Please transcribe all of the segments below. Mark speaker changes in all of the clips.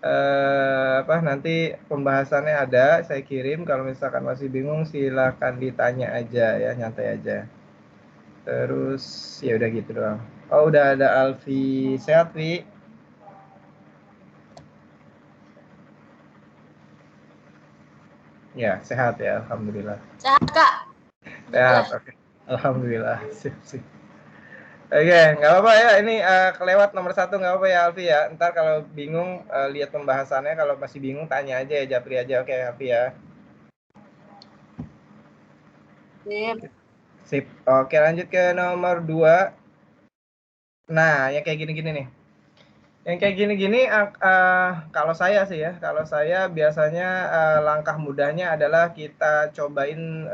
Speaker 1: apa nanti pembahasannya ada, saya kirim. Kalau misalkan masih bingung silakan ditanya aja ya, nyantai aja. Terus ya udah gitu doang. Oh, udah ada Alfi. Sehat, Vi? Ya, sehat ya, alhamdulillah.
Speaker 2: Sehat, Kak.
Speaker 1: Sehat, oke. Alhamdulillah. Sip, sip. Oke, nggak apa-apa ya. Ini kelewat nomor 1 nggak apa-apa ya, Alfi ya. Ntar kalau bingung lihat pembahasannya. Kalau masih bingung tanya aja ya, Japri aja. Oke, Alfi ya.
Speaker 2: Sip.
Speaker 1: Sip. Oke, lanjut ke nomor 2. Nah, ya kayak gini-gini nih. Yang kayak gini-gini, kalau saya sih ya, kalau saya biasanya langkah mudahnya adalah kita cobain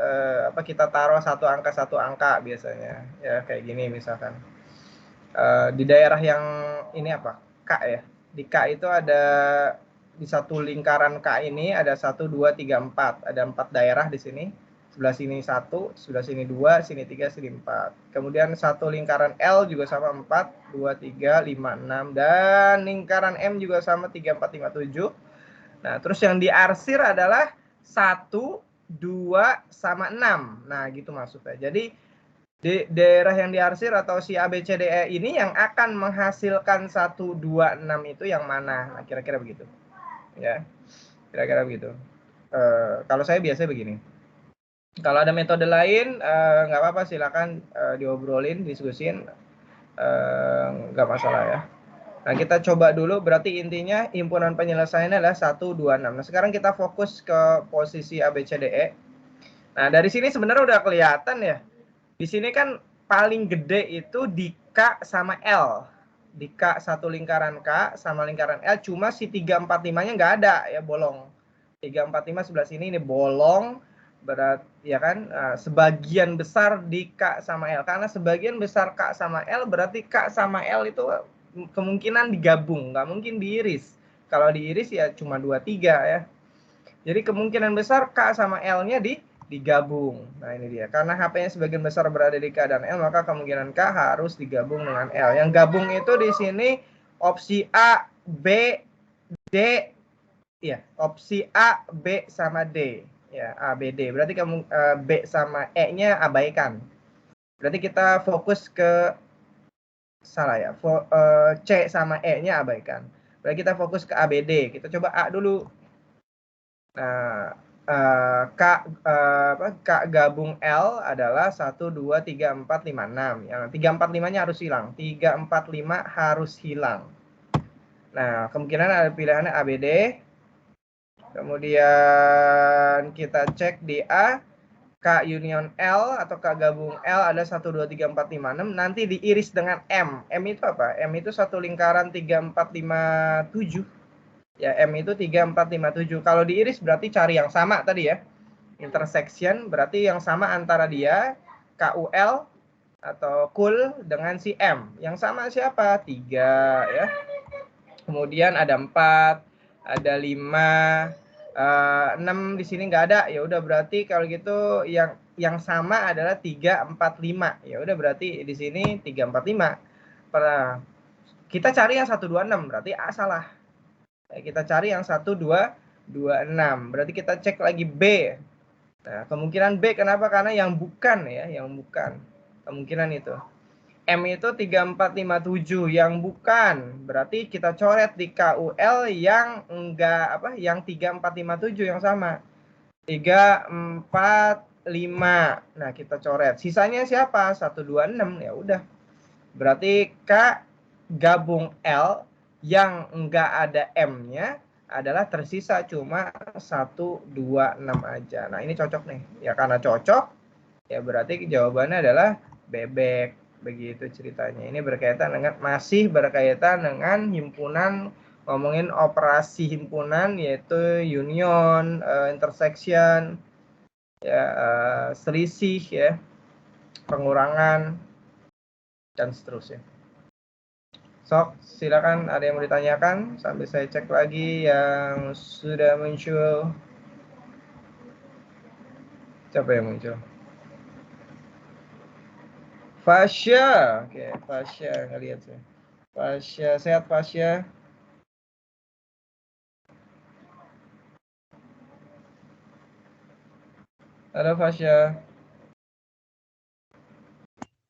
Speaker 1: kita taruh satu angka biasanya. Ya kayak gini misalkan. Di daerah yang ini apa? K ya. Di K itu ada di satu lingkaran K ini ada 1 2 3 4. Ada 4 daerah di sini. Sebelah sini 1, sebelah sini 2, sini 3, sini 4. Kemudian satu lingkaran L juga sama 4, 2 3 5 6 dan lingkaran M juga sama 3 4 5 7. Nah, terus yang diarsir adalah 1 2 sama 6. Nah, gitu maksudnya. Jadi di daerah yang diarsir atau si ABCDE ini yang akan menghasilkan 1, 2, 6 itu yang mana? Nah, kira-kira begitu. Ya, kira-kira begitu. Kalau saya biasanya begini. Kalau ada metode lain, nggak apa-apa, silakan diobrolin, diskusin, nggak masalah ya. Nah, kita coba dulu, berarti intinya himpunan penyelesaiannya adalah 1, 2, 6. Nah, sekarang kita fokus ke posisi ABCDE. Nah, dari sini sebenarnya udah kelihatan ya. Di sini kan paling gede itu di K sama L. Di K satu lingkaran K sama lingkaran L, cuma si 3, 4, 5-nya nggak ada ya, bolong. 3, 4, 5 sebelah sini ini bolong. Berat ya kan, sebagian besar di K sama L. Karena sebagian besar K sama L berarti K sama L itu kemungkinan digabung, nggak mungkin diiris. Kalau diiris ya cuma 2, 3 ya. Jadi kemungkinan besar K sama L-nya digabung. Nah, ini dia. Karena HP-nya sebagian besar berada di K dan L, maka kemungkinan K harus digabung dengan L. Yang gabung itu di sini opsi A, B, D, ya. Opsi A, B sama D. Ya, A, B, D. Berarti kamu B sama E-nya abaikan. Berarti kita fokus ke salah ya. C sama E-nya abaikan. Berarti kita fokus ke A, B, D. Kita coba A dulu. Nah, K gabung L adalah 1, 2, 3, 4, 5, 6. Yang 3, 4, 5-nya harus hilang. 3, 4, 5 harus hilang. Nah, kemungkinan ada pilihannya ABD. Kemudian kita cek di A, K union L atau K gabung L ada 1, 2, 3, 4, 5, 6. Nanti diiris dengan M. M itu apa? M itu satu lingkaran 3, 4, 5, 7. Ya, M itu 3, 4, 5, 7. Kalau diiris berarti cari yang sama tadi ya. Intersection berarti yang sama antara dia, KUL atau KUL dengan si M. Yang sama siapa? 3 ya. Kemudian ada 4, ada 5, 6 di sini nggak ada. Ya udah berarti kalau gitu yang sama adalah 3, 4, 5. Ya udah berarti di sini 3, 4, 5. Kita cari yang 1, 2, 6, berarti A salah. Kita cari yang 1, 2, 2, 6. Berarti kita cek lagi B. Nah, kemungkinan B kenapa? Karena yang bukan ya, yang bukan. Kemungkinan itu. M itu 3, 4, 5, 7 yang bukan. Berarti kita coret di KUL yang enggak yang 3, 4, 5, 7 yang sama. 3, 4, 5. Nah, kita coret. Sisanya siapa? 1, 2, 6. Ya udah. Berarti K gabung L yang enggak ada M-nya adalah tersisa cuma 1, 2, 6 aja. Nah, ini cocok nih. Ya karena cocok, ya berarti jawabannya adalah bebek. Begitu ceritanya. Ini masih berkaitan dengan himpunan, ngomongin operasi himpunan yaitu union, intersection, ya, selisih ya, pengurangan dan seterusnya. Sok, silakan ada yang mau ditanyakan sambil saya cek lagi yang sudah muncul. Siapa yang muncul? Fasya. Oke, Fasya, nggak lihat saya. Fasya, sehat Fasya? Halo Fasya.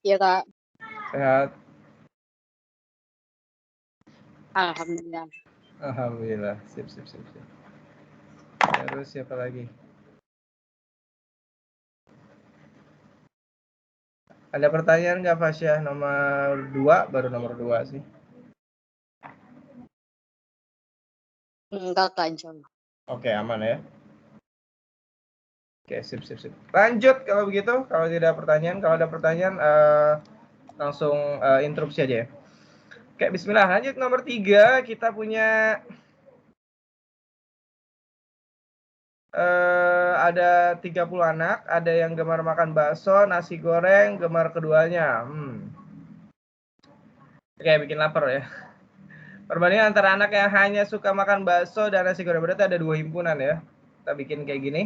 Speaker 2: Iya, Kak.
Speaker 1: Sehat?
Speaker 2: Alhamdulillah.
Speaker 1: Alhamdulillah. Sip. Terus siapa lagi? Ada pertanyaan nggak Fasya? Nomor 2, baru nomor 2 sih.
Speaker 2: Enggak, Kak, insya Allah.
Speaker 1: Oke, aman ya. Oke, sip. Lanjut kalau begitu. Kalau tidak ada pertanyaan, kalau ada pertanyaan langsung interupsi aja ya. Oke, bismillah. Lanjut nomor 3, kita punya ada 30 anak, ada yang gemar makan bakso, nasi goreng, gemar keduanya. Oke, bikin lapar ya. Perbandingan antara anak yang hanya suka makan bakso dan nasi goreng, berarti ada 2 himpunan ya. Kita bikin kayak gini.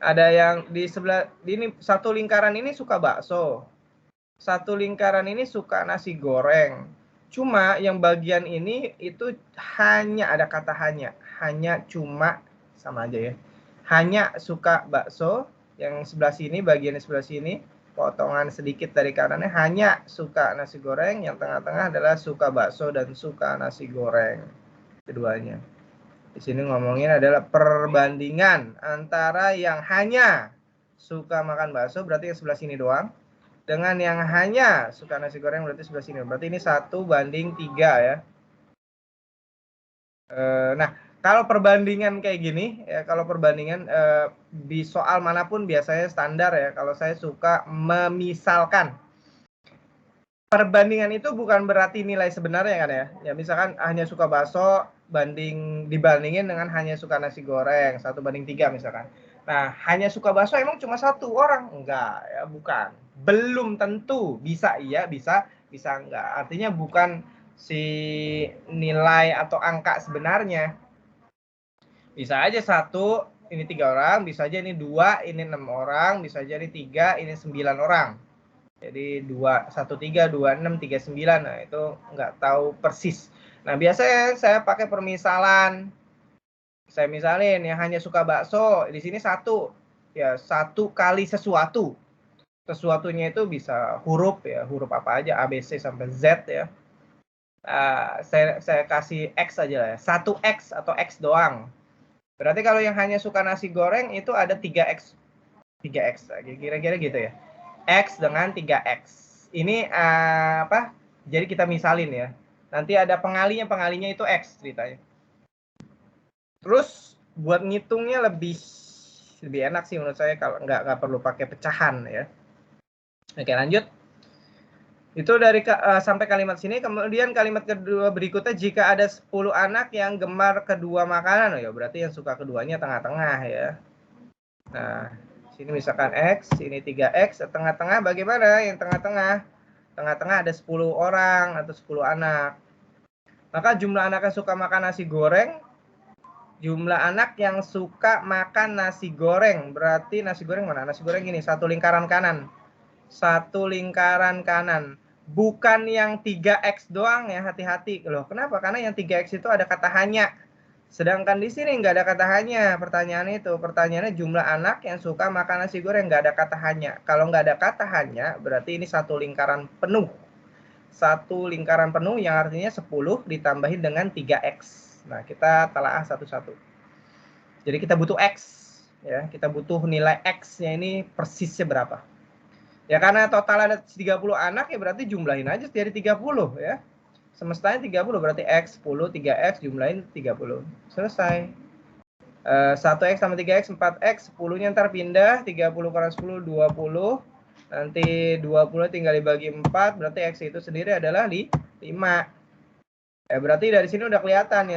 Speaker 1: Ada yang di sebelah ini, satu lingkaran ini suka bakso. Satu lingkaran ini suka nasi goreng. Cuma yang bagian ini itu hanya ada kata hanya cuma sama aja ya. Hanya suka bakso, yang sebelah sini bagian sebelah sini potongan sedikit dari kanannya hanya suka nasi goreng, yang tengah-tengah adalah suka bakso dan suka nasi goreng keduanya. Di sini ngomongin adalah perbandingan antara yang hanya suka makan bakso, berarti yang sebelah sini doang, dengan yang hanya suka nasi goreng, berarti sebelah sini. Berarti ini 1:3 ya. Nah, kalau perbandingan kayak gini ya, kalau perbandingan di soal manapun biasanya standar ya. Kalau saya suka memisalkan. Perbandingan itu bukan berarti nilai sebenarnya kan ya. Ya misalkan hanya suka bakso dibandingin dengan hanya suka nasi goreng 1:3 misalkan. Nah, hanya suka bakso emang cuma 1 orang? Enggak ya, bukan. Belum tentu. Bisa iya, bisa enggak. Artinya bukan si nilai atau angka sebenarnya. Bisa aja 1, ini 3 orang, bisa aja ini 2, ini 6 orang, bisa aja ini 3, ini 9 orang. Jadi 213, 26, 39. Nah, itu nggak tahu persis. Nah, biasanya saya pakai permisalan. Saya misalin yang hanya suka bakso, di sini 1. Ya, 1 kali sesuatu. Sesuatunya itu bisa huruf ya, huruf apa aja, A, B, C sampai Z ya. Saya kasih X aja lah ya. 1X atau X doang. Berarti kalau yang hanya suka nasi goreng itu ada 3X. 3X, kira-kira gitu ya. X dengan 3X. Ini apa? Jadi kita misalin ya. Nanti ada pengalinya itu X ceritanya. Terus buat ngitungnya lebih enak sih menurut saya kalau nggak perlu pakai pecahan ya. Oke, lanjut. Itu dari sampai kalimat sini. Kemudian kalimat kedua berikutnya, jika ada 10 anak yang gemar kedua makanan, ya berarti yang suka keduanya tengah-tengah ya. Nah, sini misalkan X, ini 3X, tengah-tengah bagaimana? Yang tengah-tengah. Tengah-tengah ada 10 orang atau 10 anak. Maka jumlah anak yang suka makan nasi goreng, jumlah anak yang suka makan nasi goreng, berarti nasi goreng mana? Nasi goreng gini, satu lingkaran kanan. Satu lingkaran kanan. Bukan yang 3X doang ya, hati-hati. Loh, kenapa? Karena yang 3X itu ada kata hanya. Sedangkan di sini nggak ada kata hanya. Pertanyaannya jumlah anak yang suka makan nasi goreng, nggak ada kata hanya. Kalau nggak ada kata hanya, berarti ini satu lingkaran penuh. Satu lingkaran penuh yang artinya 10 ditambahin dengan 3X. Nah, kita telaah satu-satu. Jadi kita butuh X. Ya, kita butuh nilai X-nya ini persisnya berapa. Ya karena total ada 30 anak ya berarti jumlahin aja jadi 30 ya. Semestanya 30 berarti X 10, 3X jumlahin 30. Selesai. 1X sama 3X 4X, 10-nya ntar pindah, 30 kurang 10 20. Nanti 20 tinggal dibagi 4, berarti X itu sendiri adalah 5. Berarti dari sini udah kelihatan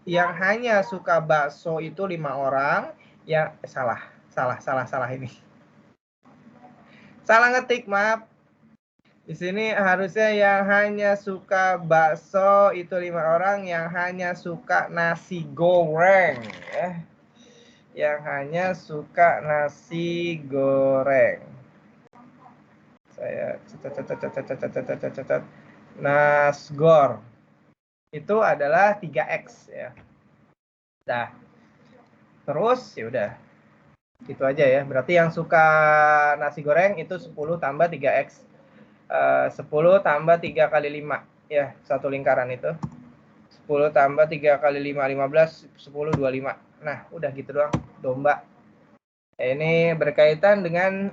Speaker 1: yang hanya suka bakso itu 5 orang, yang salah ini. Salah ngetik, maaf. Di sini harusnya yang hanya suka bakso itu 5 orang, yang hanya suka nasi goreng ya. Yang hanya suka nasi goreng. Saya catat. Nasgor. Itu adalah 3X ya. Nah. Terus ya udah. Itu aja ya. Berarti yang suka nasi goreng itu 10 tambah 3x. 10 tambah 3 kali 5. Ya, satu lingkaran itu. 10 tambah 3 kali 5, 15. 10, 25. Nah, udah gitu doang. Domba. Ini berkaitan dengan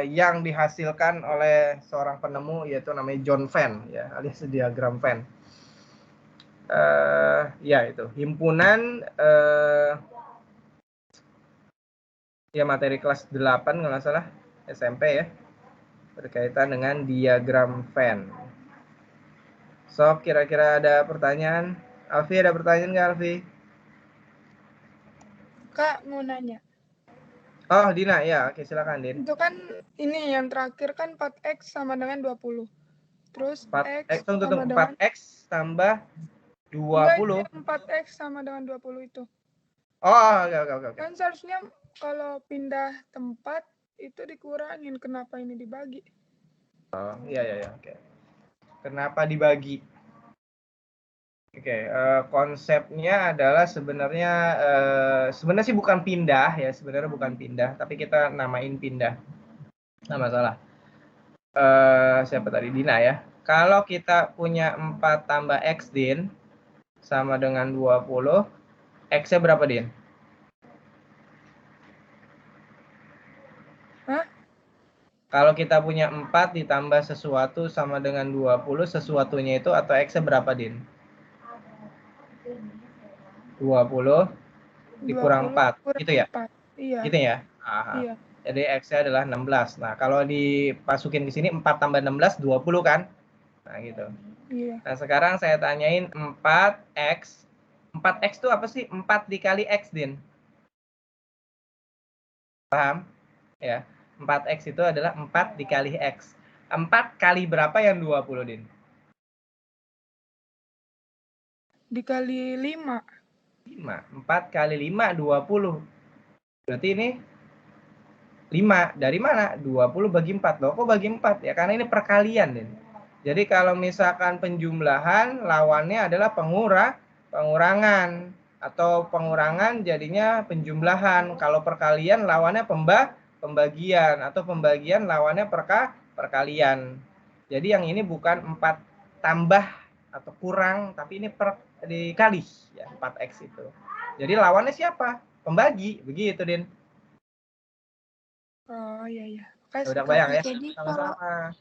Speaker 1: yang dihasilkan oleh seorang penemu, yaitu namanya John Venn, ya, alias diagram Venn. Ya, itu. Himpunan ya materi kelas 8 kalau nggak salah, SMP ya, berkaitan dengan diagram Venn. So, kira-kira ada pertanyaan? Alfi, ada pertanyaan nggak, Alfi?
Speaker 3: Kak, mau nanya.
Speaker 1: Oh, Dina, ya. Oke, silakan, Din.
Speaker 3: Itu kan ini yang terakhir kan 4x sama dengan 20. Terus
Speaker 1: 4x,
Speaker 3: x sama dengan
Speaker 1: 4x tambah
Speaker 3: enggak,
Speaker 1: 20.
Speaker 3: 4x sama dengan 20 itu.
Speaker 1: Oh, oke.
Speaker 3: Kan seharusnya kalau pindah tempat itu dikurangin, kenapa ini dibagi?
Speaker 1: Oh, iya, oke. Kenapa dibagi? Oke, konsepnya adalah sebenarnya sih bukan pindah ya, sebenarnya bukan pindah, tapi kita namain pindah. Nggak masalah. Siapa tadi? Dina ya. Kalau kita punya 4 tambah X, Din, sama dengan 20, X-nya berapa, Din?
Speaker 3: Hah?
Speaker 1: Kalau kita punya 4 ditambah sesuatu sama dengan 20, sesuatunya itu atau X-nya berapa, Din? 20 dikurang 4,
Speaker 3: kurang
Speaker 1: gitu ya?
Speaker 3: 4. Iya.
Speaker 1: Gitu ya? Aha.
Speaker 3: Iya.
Speaker 1: Jadi X-nya adalah 16. Nah, kalau dipasukin ke sini 4 tambah 16, 20 kan? Nah, gitu.
Speaker 3: Iya.
Speaker 1: Nah, sekarang saya tanyain 4X. 4X itu apa sih? 4 dikali X, Din. Paham? Ya. 4X itu adalah 4 dikali X. 4 kali berapa yang 20, Din?
Speaker 3: Dikali 5.
Speaker 1: 5. 4 kali 5, 20. Berarti ini 5. Dari mana? 20 bagi 4. Loh, kok bagi 4? Ya, karena ini perkalian, Din. Jadi kalau misalkan penjumlahan, lawannya adalah pengurangan. Atau pengurangan jadinya penjumlahan. Kalau perkalian, lawannya pembagian. Atau pembagian, lawannya perkalian. Jadi yang ini bukan 4 tambah atau kurang, tapi ini dikali. Ya, 4X itu. Jadi lawannya siapa? Pembagi. Begitu, Din.
Speaker 3: Oh, iya.
Speaker 1: Udah
Speaker 3: Kasih, Kak.
Speaker 1: bayang ya?
Speaker 4: Jadi
Speaker 1: Sama-sama.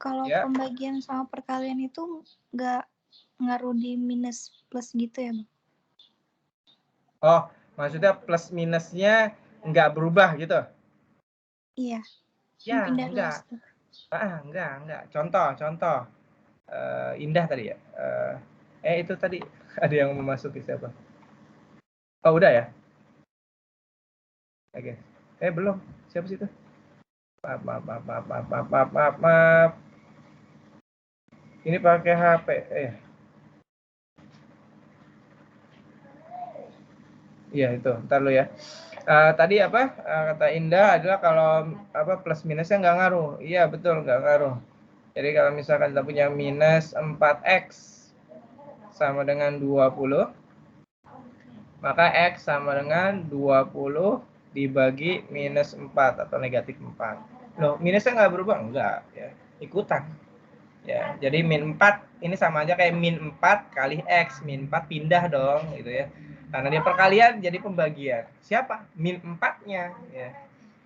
Speaker 4: kalau
Speaker 1: Ya.
Speaker 4: pembagian sama perkalian itu nggak ngaruh di minus plus gitu ya, Bang?
Speaker 1: Oh, maksudnya plus minusnya nggak berubah gitu?
Speaker 4: Iya.
Speaker 1: Ya,
Speaker 4: Pindah
Speaker 1: enggak.
Speaker 4: luas tuh.
Speaker 1: Enggak. Contoh. Indah tadi ya. Itu tadi ada yang memasuki siapa? Oh, udah ya? Oke. Belum. Siapa sih itu? Maaf. Ini pakai HP. Iya itu. Ntar lu ya. Tadi apa? Kata Indah adalah kalau apa plus minusnya nggak ngaruh. Iya betul nggak ngaruh. Jadi kalau misalkan kita punya minus 4x sama dengan 20, maka x sama dengan 20 dibagi minus 4 atau negatif 4. Loh, minusnya nggak berubah? Enggak, ya. Ikutan. Ya, jadi min 4 ini sama aja kayak min 4 kali x. Min 4 pindah dong, gitu ya. Karena dia perkalian jadi pembagian. Siapa? Min 4-nya, ya.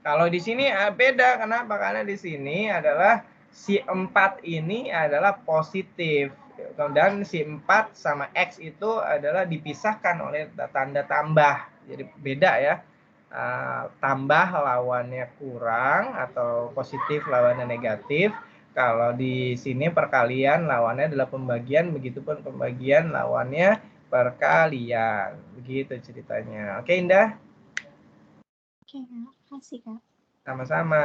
Speaker 1: Kalau di sini beda, kenapa? Karena di sini adalah si 4 ini adalah positif. Dan si 4 sama X itu adalah dipisahkan oleh tanda tambah. Jadi beda ya. Tambah lawannya kurang atau positif lawannya negatif. Kalau di sini perkalian lawannya adalah pembagian, begitupun pembagian lawannya perkalian. Begitu ceritanya. Oke, Indah?
Speaker 4: Oke, Kak. Makasih, Kak.
Speaker 1: Sama-sama.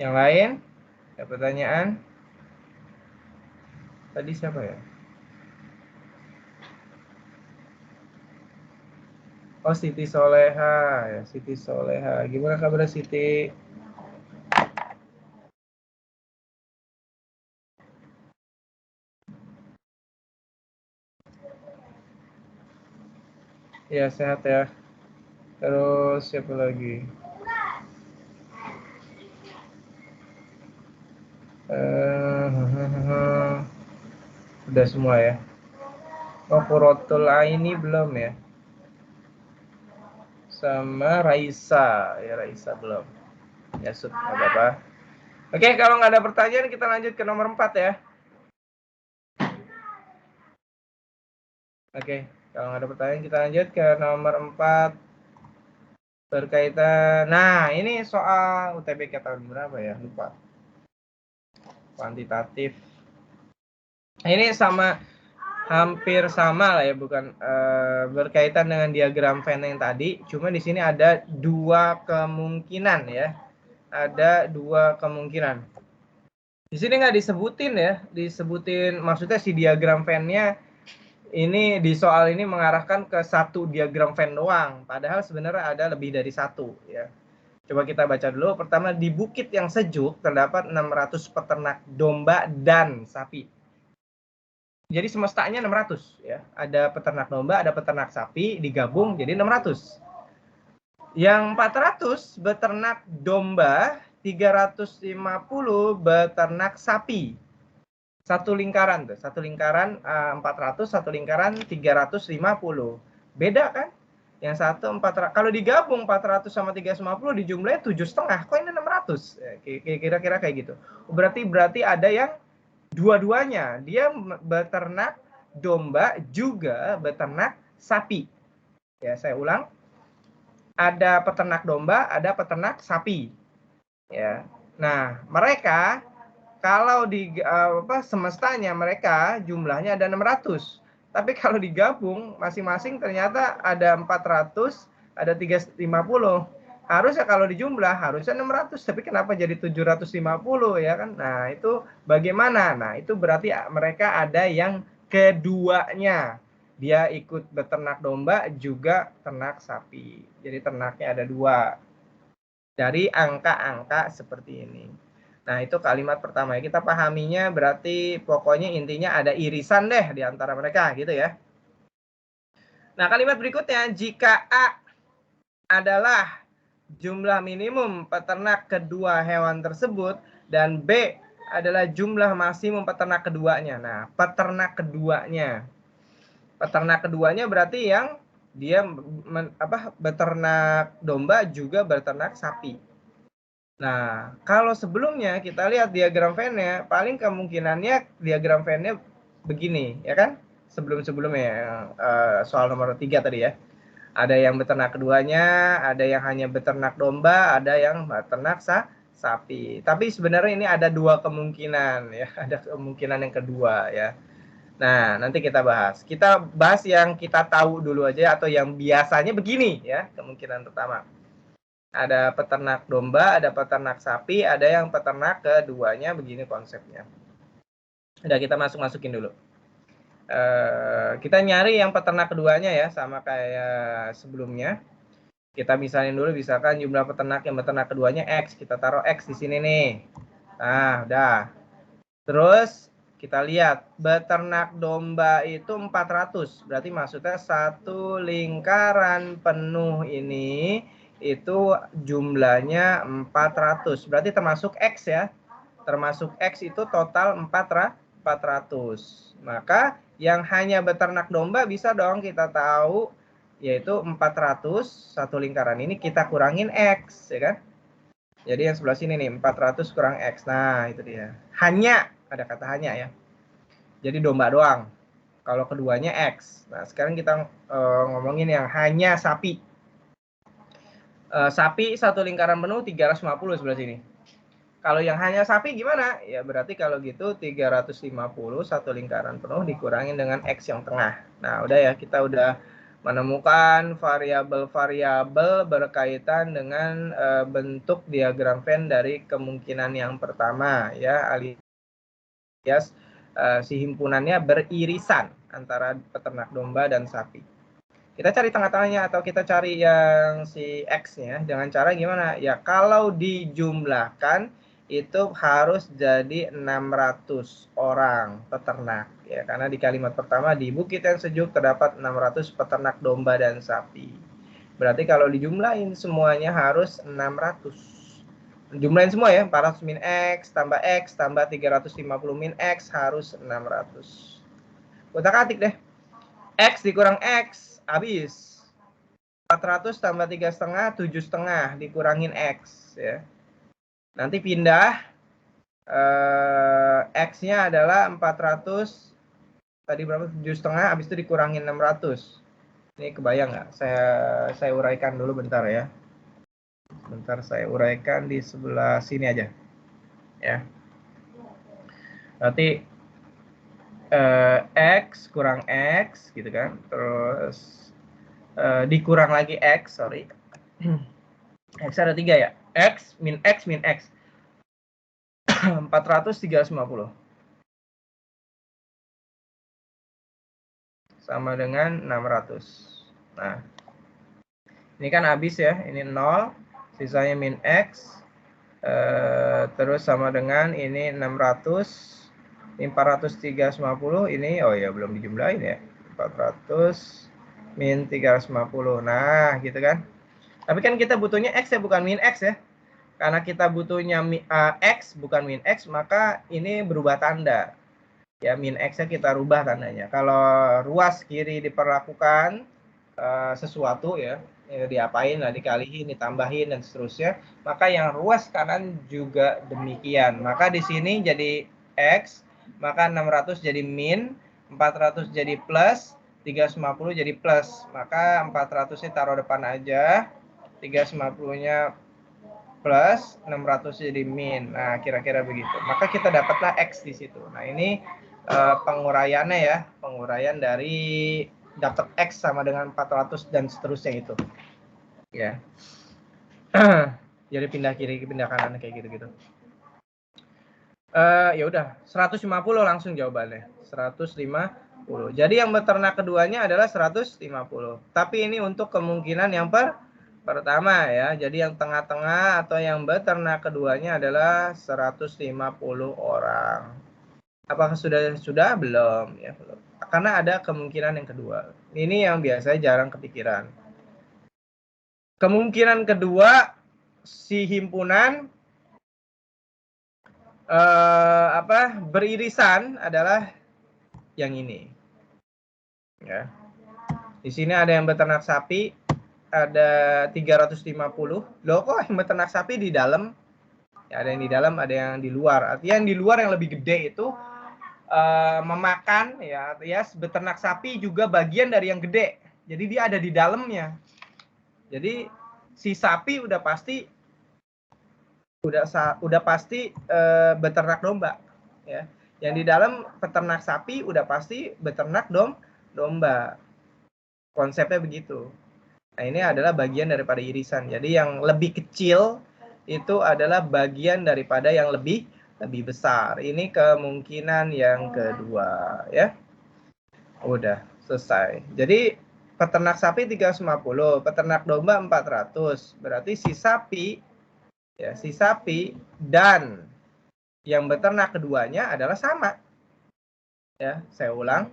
Speaker 1: Yang lain? Ada pertanyaan? Tadi siapa ya? Oh, Siti Soleha. Ya, Siti Soleha. Gimana kabar Siti? Ya, sehat ya. Terus siapa lagi? Udah semua ya. Oh, Qurratul Aini belum ya. Sama Raisa. Ya, Raisa belum. Ya, nggak apa-apa. Oke, kalau nggak ada pertanyaan kita lanjut ke nomor 4 ya. Oke, kalau nggak ada pertanyaan kita lanjut ke nomor 4 berkaitan. Nah, ini soal UTBK tahun berapa ya? Lupa. Kuantitatif. Ini sama, hampir sama lah ya, bukan berkaitan dengan diagram Venn yang tadi. Cuma di sini ada dua kemungkinan ya. Ada dua kemungkinan. Di sini nggak disebutin ya, disebutin maksudnya si diagram Venn-nya ini di soal ini mengarahkan ke satu diagram Venn doang, padahal sebenarnya ada lebih dari satu ya. Coba kita baca dulu. Pertama, di bukit yang sejuk terdapat 600 peternak domba dan sapi. Jadi semestanya 600 ya. Ada peternak domba, ada peternak sapi, digabung jadi 600. Yang 400 beternak domba, 350 beternak sapi. Satu lingkaran tuh, satu lingkaran 400, satu lingkaran 350. Beda kan? Yang satu 400, kalau digabung 400 sama 350 dijumlahnya 7,5. Kok ini 600? Kira-kira kayak gitu. Berarti ada yang dua-duanya. Dia beternak domba juga beternak sapi. Ya, saya ulang. Ada peternak domba, ada peternak sapi. Ya. Nah, mereka kalau di semestanya mereka jumlahnya ada 600. Tapi kalau digabung masing-masing ternyata ada 400, ada 350. Harusnya kalau dijumlah harusnya 600, tapi kenapa jadi 750 ya kan? Nah, itu bagaimana? Nah, itu berarti mereka ada yang keduanya. Dia ikut beternak domba juga ternak sapi. Jadi ternaknya ada dua. Dari angka-angka seperti ini. Nah, itu kalimat pertama ya. Kita pahaminya berarti pokoknya intinya ada irisan deh di antara mereka gitu ya. Nah, kalimat berikutnya, jika A adalah jumlah minimum peternak kedua hewan tersebut dan B adalah jumlah maksimum peternak keduanya. Nah, peternak keduanya. Peternak keduanya berarti yang dia beternak domba juga beternak sapi. Nah, kalau sebelumnya kita lihat diagram Venn-nya, paling kemungkinannya diagram Venn-nya begini, ya kan? Sebelum-sebelumnya soal nomor 3 tadi ya. Ada yang beternak keduanya, ada yang hanya beternak domba, ada yang beternak sapi. Tapi sebenarnya ini ada dua kemungkinan ya, ada kemungkinan yang kedua ya. Nah, nanti kita bahas. Kita bahas yang kita tahu dulu aja atau yang biasanya begini ya, kemungkinan pertama. Ada peternak domba, ada peternak sapi, ada yang peternak keduanya, begini konsepnya. Udah, kita masukin dulu. Kita nyari yang peternak keduanya ya, sama kayak sebelumnya. Kita misalin dulu, misalkan jumlah peternak yang beternak keduanya X. Kita taruh X di sini nih. Nah, udah. Terus kita lihat, beternak domba itu 400. Berarti maksudnya satu lingkaran penuh ini itu jumlahnya 400. Berarti termasuk X ya. Termasuk X itu total 400. Maka yang hanya beternak domba bisa dong kita tahu, yaitu 400. Satu lingkaran ini kita kurangin X, ya kan? Jadi yang sebelah sini nih, 400 kurang X. Nah, itu dia. Hanya, ada kata hanya ya. Jadi domba doang. Kalau keduanya X. Nah, sekarang kita ngomongin yang hanya sapi. Sapi satu lingkaran penuh 350 sebelah sini. Kalau yang hanya sapi gimana? Ya berarti kalau gitu 350 satu lingkaran penuh dikurangin dengan X yang tengah. Nah, udah ya, kita udah menemukan variabel-variabel berkaitan dengan bentuk diagram Venn dari kemungkinan yang pertama ya, alias si himpunannya beririsan antara peternak domba dan sapi. Kita cari tengah-tengahnya atau kita cari yang si X-nya dengan cara gimana? Ya kalau dijumlahkan itu harus jadi 600 orang peternak ya, karena di kalimat pertama di bukit yang sejuk terdapat 600 peternak domba dan sapi. Berarti kalau dijumlahin semuanya harus 600. Jumlahin semua ya, 400 min X tambah 350 min X harus 600. Utak-atik deh. X dikurang X habis. 400 tambah 3,5 7,5 dikurangin X ya. Nanti pindah X-nya adalah 400 tadi berapa? 7,5 habis itu dikurangin 600. Ini kebayang nggak? Saya uraikan dulu bentar ya. Bentar saya uraikan di sebelah sini aja. Ya. Berarti X kurang X gitu kan. Terus dikurang lagi X, sorry. X ada 3 ya. X min X min X. 400 350. Sama dengan 600. Nah. Ini kan habis ya. Ini 0, sisanya min X. Terus sama dengan ini 600. Ini 400 350 ini oh ya belum dijumlahin ya. 400 min 350. Nah, gitu kan. Tapi kan kita butuhnya X ya, bukan min X ya. Karena kita butuhnya X bukan min X, maka ini berubah tanda. Ya, min X-nya kita rubah tandanya. Kalau ruas kiri diperlakukan sesuatu ya, diapain lah, dikalihin, ditambahin, dan seterusnya. Maka yang ruas kanan juga demikian. Maka di sini jadi X, maka 600 jadi min, 400 jadi plus, 350 jadi plus. Maka 400-nya taruh depan aja, 350-nya plus, 600 jadi min. Nah, kira-kira begitu. Maka kita dapatlah X di situ. Nah, ini penguraiannya ya. Penguraian dari dapat X sama dengan 400 dan seterusnya itu. Ya. Jadi pindah kiri, pindah kanan kayak gitu-gitu. Ya udah, 150 langsung jawabannya. 150. Jadi yang beternak keduanya adalah 150. Tapi ini untuk kemungkinan yang pertama ya. Jadi yang tengah-tengah atau yang beternak keduanya adalah 150 orang. Apakah sudah belum ya, belum. Karena ada kemungkinan yang kedua. Ini yang biasanya jarang kepikiran. Kemungkinan kedua si himpunan beririsan adalah yang ini. Ya. Di sini ada yang beternak sapi, ada 350. Loh kok yang beternak sapi di dalam? Ya, ada yang di dalam, ada yang di luar. Artinya yang di luar yang lebih gede itu memakan ya, beternak sapi juga bagian dari yang gede. Jadi dia ada di dalamnya. Jadi si sapi udah pasti beternak domba ya. Yang di dalam peternak sapi udah pasti beternak domba. Konsepnya begitu. Nah, ini adalah bagian daripada irisan. Jadi yang lebih kecil itu adalah bagian daripada yang lebih besar. Ini kemungkinan yang kedua ya. Udah selesai. Jadi peternak sapi 350, peternak domba 400. Berarti si sapi dan yang beternak keduanya adalah sama. Ya, saya ulang.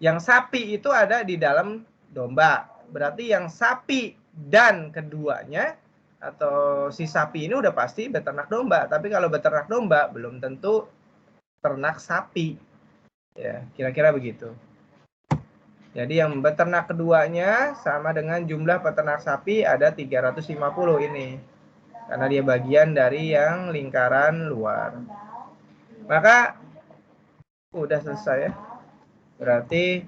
Speaker 1: Yang sapi itu ada di dalam domba. Berarti yang sapi dan keduanya atau si sapi ini udah pasti beternak domba. Tapi kalau beternak domba belum tentu ternak sapi. Ya, kira-kira begitu. Jadi yang beternak keduanya sama dengan jumlah peternak sapi ada 350 ini. Karena dia bagian dari yang lingkaran luar. Maka udah selesai ya. Berarti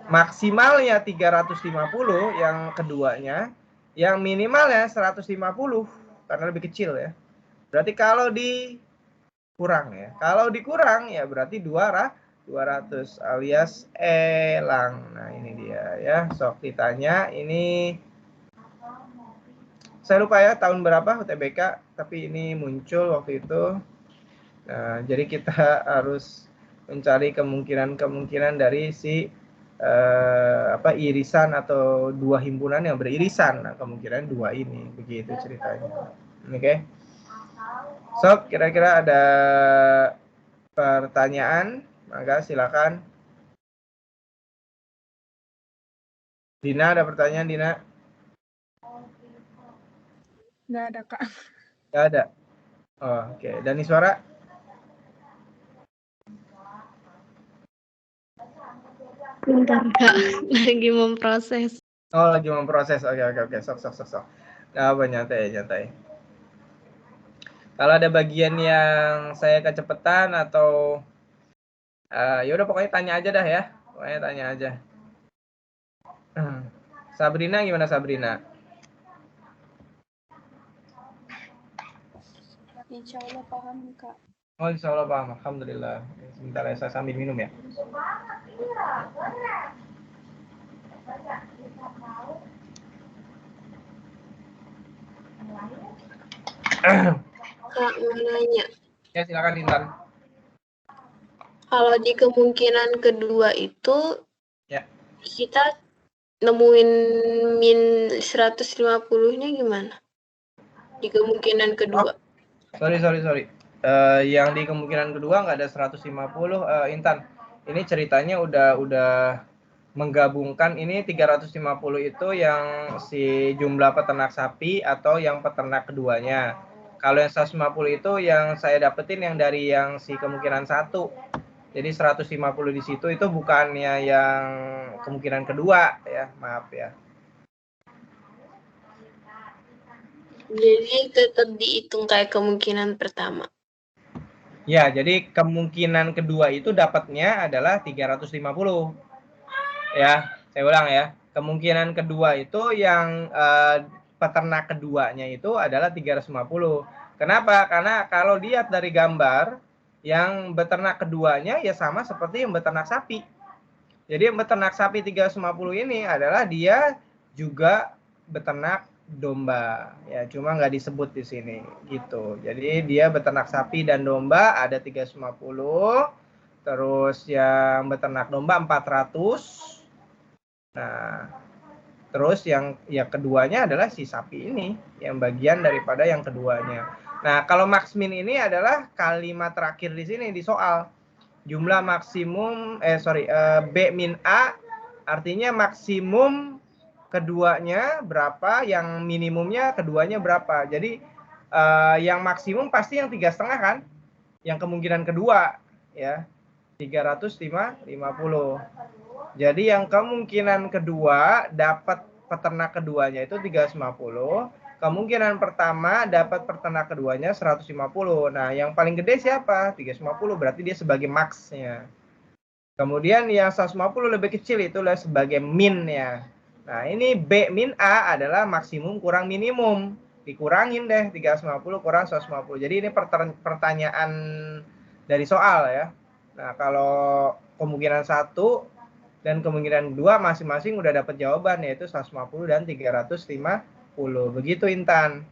Speaker 1: maksimalnya 350 yang keduanya, yang minimalnya 150 karena lebih kecil ya. Berarti kalau dikurang ya. Kalau dikurang ya berarti 200 alias elang. Nah, ini dia ya. Sok ditanya ini saya lupa ya tahun berapa UTBK, tapi ini muncul waktu itu. Nah, jadi kita harus mencari kemungkinan dari si irisan atau dua himpunan yang beririsan. Nah, kemungkinan dua ini begitu ceritanya. Oke. Sob, kira-kira ada pertanyaan? Maka silakan. Dina, ada pertanyaan, Dina?
Speaker 3: Nggak ada, Kak.
Speaker 1: Nggak ada. Oh, oke. Dani Suara?
Speaker 5: Bentar, Kak. Lagi memproses.
Speaker 1: Oh, lagi memproses. Oke. Sok. Nggak apa, nyantai. Kalau ada bagian yang saya kecepatan atau ya udah pokoknya tanya aja dah ya. Pokoknya tanya aja. Sabrina gimana Sabrina?
Speaker 5: Insya Allah paham, Kak.
Speaker 1: Oh, insya Allah paham. Alhamdulillah. Sebentar ya, saya sambil minum ya.
Speaker 5: Kak, mau nanya.
Speaker 1: Ya, silakan Intan.
Speaker 5: Kalau di kemungkinan kedua itu,
Speaker 1: Ya.
Speaker 5: kita nemuin min 150-nya gimana? Di kemungkinan kedua.
Speaker 1: Sorry. Yang di kemungkinan kedua nggak ada 150, Intan. Ini ceritanya udah menggabungkan ini 350 itu yang si jumlah peternak sapi atau yang peternak keduanya. Kalau yang 150 itu yang saya dapetin yang dari yang si kemungkinan satu. Jadi 150 di situ itu bukannya yang kemungkinan kedua ya, maaf ya.
Speaker 5: Jadi tetap dihitung kayak kemungkinan pertama.
Speaker 1: Ya, jadi kemungkinan kedua itu dapatnya adalah 350. Ya, saya ulang ya. Kemungkinan kedua itu yang peternak keduanya itu adalah 350. Kenapa? Karena kalau lihat dari gambar, yang beternak keduanya ya sama seperti yang beternak sapi. Jadi yang beternak sapi 350 ini adalah dia juga beternak domba. Ya, cuma nggak disebut di sini gitu. Jadi dia beternak sapi dan domba ada 350. Terus yang beternak domba 400. Nah, terus yang keduanya adalah si sapi ini, yang bagian daripada yang keduanya. Nah, kalau max min ini adalah kalimat terakhir di sini di soal. Jumlah maksimum B min A artinya maksimum keduanya berapa, yang minimumnya keduanya berapa. Jadi yang maksimum pasti yang 3,5 kan? Yang kemungkinan kedua ya 350. Jadi yang kemungkinan kedua dapat peternak keduanya itu 350. Kemungkinan pertama dapat peternak keduanya 150. Nah, yang paling gede siapa? 350, berarti dia sebagai max-nya. Kemudian yang 150 lebih kecil itulah sebagai min-nya. Nah, ini B min A adalah maksimum kurang minimum. Dikurangin deh 350 kurang 150. Jadi ini pertanyaan dari soal ya. Nah, kalau kemungkinan 1 dan kemungkinan 2 masing-masing udah dapat jawaban, yaitu 150 dan 350. Begitu Intan.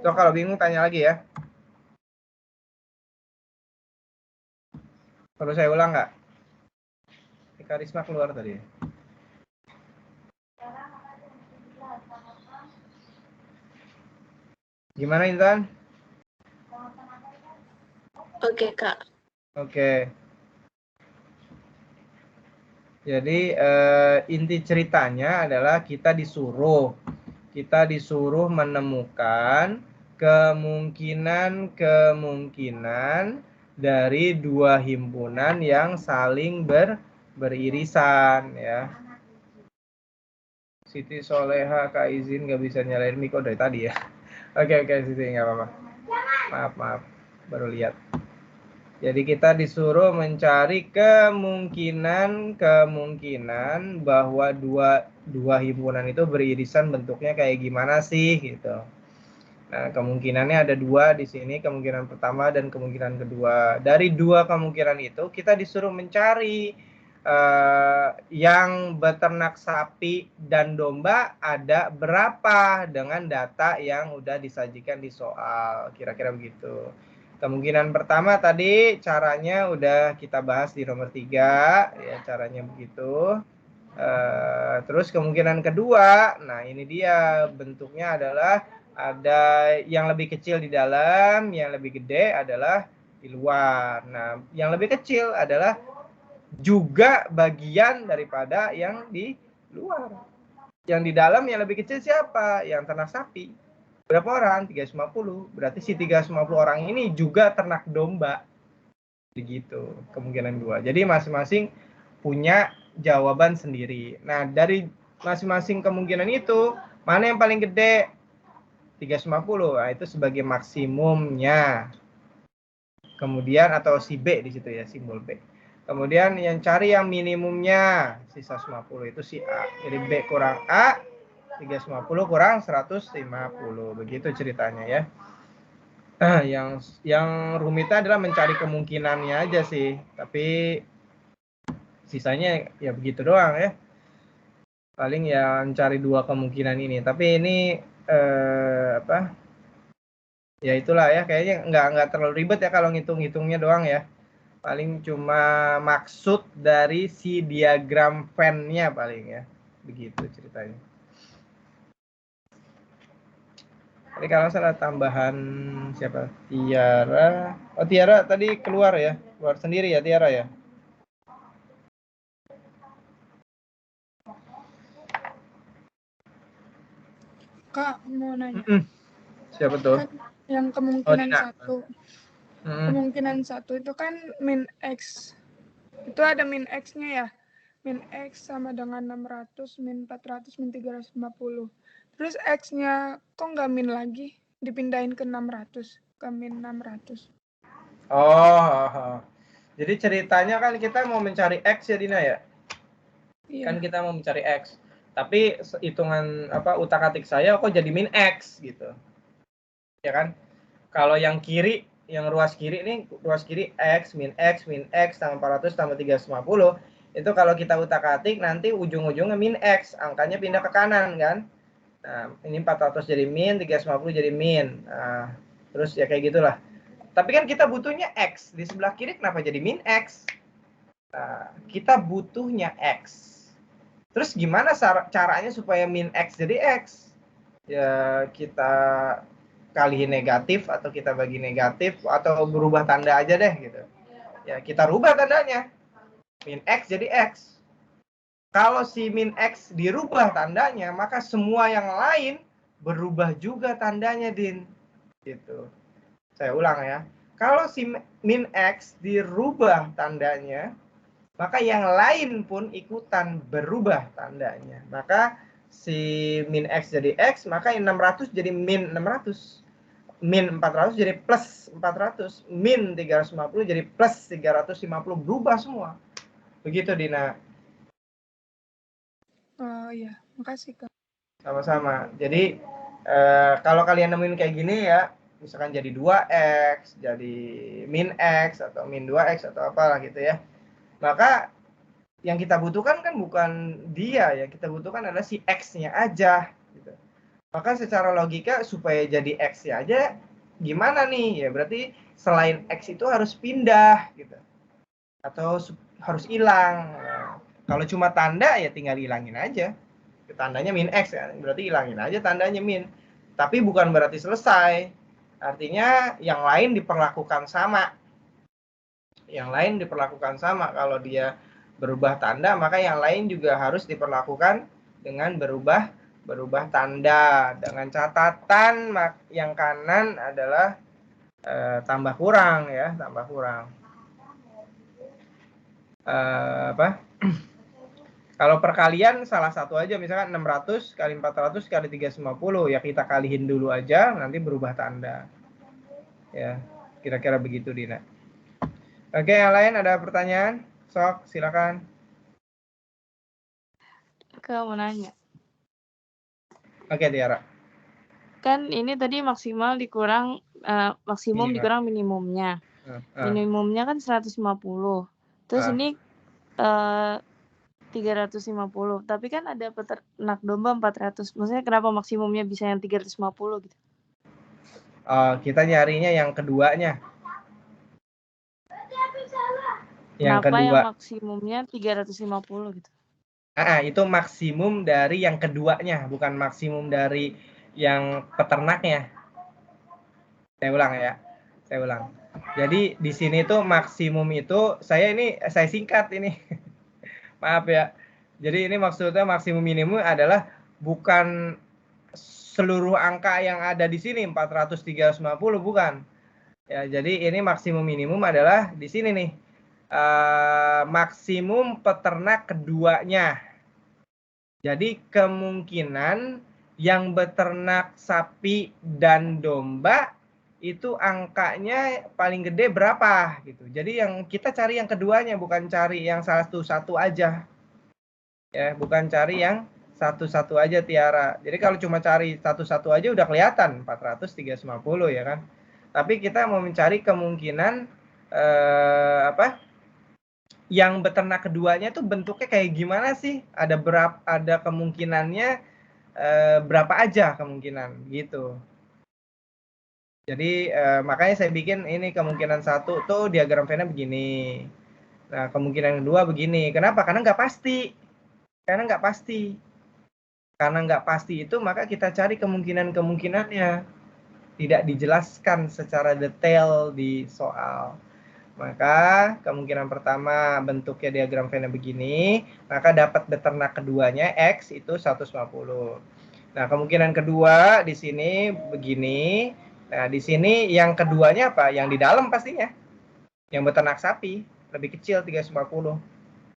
Speaker 1: So kalau bingung tanya lagi ya. Perlu saya ulang nggak? Karisma keluar tadi. Gimana Intan?
Speaker 5: Oke, Kak.
Speaker 1: Oke. Jadi inti ceritanya adalah kita disuruh menemukan kemungkinan dari dua himpunan yang saling beririsan ya. Siti Soleha Kak izin nggak bisa nyalain mic dari tadi ya. Oke Siti nggak apa-apa. Maaf baru lihat. Jadi kita disuruh mencari kemungkinan bahwa dua himpunan itu beririsan bentuknya kayak gimana sih gitu. Nah, kemungkinannya ada dua di sini, kemungkinan pertama dan kemungkinan kedua. Dari dua kemungkinan itu kita disuruh mencari yang beternak sapi dan domba ada berapa dengan data yang udah disajikan di soal. Kira-kira begitu. Kemungkinan pertama tadi caranya udah kita bahas di nomor 3 ya, caranya begitu. Terus kemungkinan kedua, nah ini dia bentuknya adalah ada yang lebih kecil di dalam, yang lebih gede adalah di luar. Nah, yang lebih kecil adalah juga bagian daripada yang di luar. Yang di dalam yang lebih kecil siapa? Yang ternak sapi. Berapa orang? 350. Berarti si 350 orang ini juga ternak domba. Begitu, kemungkinan 2. Jadi masing-masing punya jawaban sendiri. Nah, dari masing-masing kemungkinan itu, mana yang paling gede? 350. Nah, itu sebagai maksimumnya. Kemudian atau si B di situ ya, simbol B. Kemudian yang cari yang minimumnya, sisa 50 itu si A. Jadi B kurang A, 350 kurang 150. Begitu ceritanya ya. Yang rumitnya adalah mencari kemungkinannya aja sih, tapi sisanya ya begitu doang ya. Paling ya mencari 2 kemungkinan ini. Tapi ini apa? Ya itulah ya, kayaknya nggak terlalu ribet ya kalau ngitung-ngitungnya doang ya. Paling cuma maksud dari si diagram Venn-nya paling ya. Begitu ceritanya. Tadi kalau salah tambahan siapa? Tiara. Oh, Tiara tadi keluar ya? Keluar sendiri ya Tiara ya?
Speaker 3: Kak, mau nanya.
Speaker 1: Siapa tuh?
Speaker 3: Kan yang kemungkinan
Speaker 1: Dina.
Speaker 3: satu. Kemungkinan satu itu kan min X. Itu ada min X-nya ya. Min X sama dengan 600, min 400, min 350. Terus X-nya kok nggak min lagi? Dipindahin ke 600, ke min 600.
Speaker 1: Oh. Jadi ceritanya kan kita mau mencari X ya Dina ya?
Speaker 3: Iya.
Speaker 1: Kan kita mau mencari X. Tapi hitungan utak-atik saya kok jadi min X gitu. Ya kan? Kalau yang kiri, yang ruas kiri ini, ruas kiri X, min X tambah 400 tambah 350. Itu kalau kita utak-atik nanti ujung-ujungnya min X, angkanya pindah ke kanan kan. Nah, ini 400 jadi min, 350 jadi min. Nah, terus ya kayak gitulah. Tapi kan kita butuhnya X. Di sebelah kiri kenapa jadi min X? Nah, kita butuhnya X. Terus gimana caranya supaya min X jadi X? Ya kita kalihin negatif atau kita bagi negatif atau berubah tanda aja deh gitu. Ya kita rubah tandanya. Min X jadi X. Kalau si min X dirubah tandanya, maka semua yang lain berubah juga tandanya, Din. Gitu. Saya ulang ya. Kalau si min X dirubah tandanya, maka yang lain pun ikutan berubah tandanya. Maka si min X jadi X, maka yang 600 jadi min 600. Min 400 jadi plus 400. Min 350 jadi plus 350. Berubah semua. Begitu, Dina.
Speaker 3: Oh iya, makasih Kak.
Speaker 1: Sama-sama. Jadi kalau kalian nemuin kayak gini ya, misalkan jadi 2X, jadi min X, atau min 2X, atau apalah gitu ya. Maka yang kita butuhkan kan bukan dia, yang kita butuhkan adalah si X-nya aja. Gitu. Maka secara logika supaya jadi X-nya aja, gimana nih? Ya berarti selain X itu harus pindah. Gitu. Atau harus hilang. Nah, kalau cuma tanda ya tinggal hilangin aja. Tandanya min X kan, berarti hilangin aja tandanya min. Tapi bukan berarti selesai. Artinya yang lain diperlakukan sama. Yang lain diperlakukan sama. Kalau dia berubah tanda, maka yang lain juga harus diperlakukan dengan berubah tanda. Dengan catatan yang kanan adalah tambah kurang ya, tambah kurang. Kalau perkalian salah satu aja, misalkan 600 kali 400 kali 350, ya kita kalihin dulu aja, nanti berubah tanda. Ya, kira-kira begitu, Dina. Oke, yang lain ada pertanyaan? Sok, silakan.
Speaker 2: Aku mau nanya.
Speaker 1: Oke, Tiara.
Speaker 2: Kan ini tadi maksimal dikurang, maksimum dikurang minimumnya. Minimumnya kan 150. Terus ini 350. Tapi kan ada peternak domba 400. Maksudnya kenapa maksimumnya bisa yang 350 gitu?
Speaker 1: Kita nyarinya yang keduanya.
Speaker 2: Kenapa yang maksimumnya 350 gitu?
Speaker 1: Itu maksimum dari yang keduanya, bukan maksimum dari yang peternaknya. Saya ulang ya. Saya ulang. Jadi di sini tuh maksimum itu saya singkat ini. Maaf ya. Jadi ini maksudnya maksimum minimum adalah bukan seluruh angka yang ada di sini 400 350 bukan. Ya, jadi ini maksimum minimum adalah di sini nih. Maksimum peternak keduanya. Jadi kemungkinan yang beternak sapi dan domba itu angkanya paling gede berapa gitu. Jadi yang kita cari yang keduanya, bukan cari yang satu-satu aja. Ya, bukan cari yang satu-satu aja Tiara. Jadi kalau cuma cari satu-satu aja udah kelihatan 400 350 ya kan. Tapi kita mau mencari kemungkinan yang beternak keduanya tuh bentuknya kayak gimana sih? Ada kemungkinannya berapa aja kemungkinan gitu. Jadi makanya saya bikin ini kemungkinan satu tuh diagram Venn begini. Nah kemungkinan kedua begini. Kenapa? Karena nggak pasti. Karena nggak pasti itu maka kita cari kemungkinannya. Tidak dijelaskan secara detail di soal. Maka kemungkinan pertama bentuknya diagram Venn begini, maka dapat beternak keduanya X itu 150. Nah, kemungkinan kedua di sini begini. Nah, di sini yang keduanya apa? Yang di dalam pastinya. Yang beternak sapi lebih kecil 350.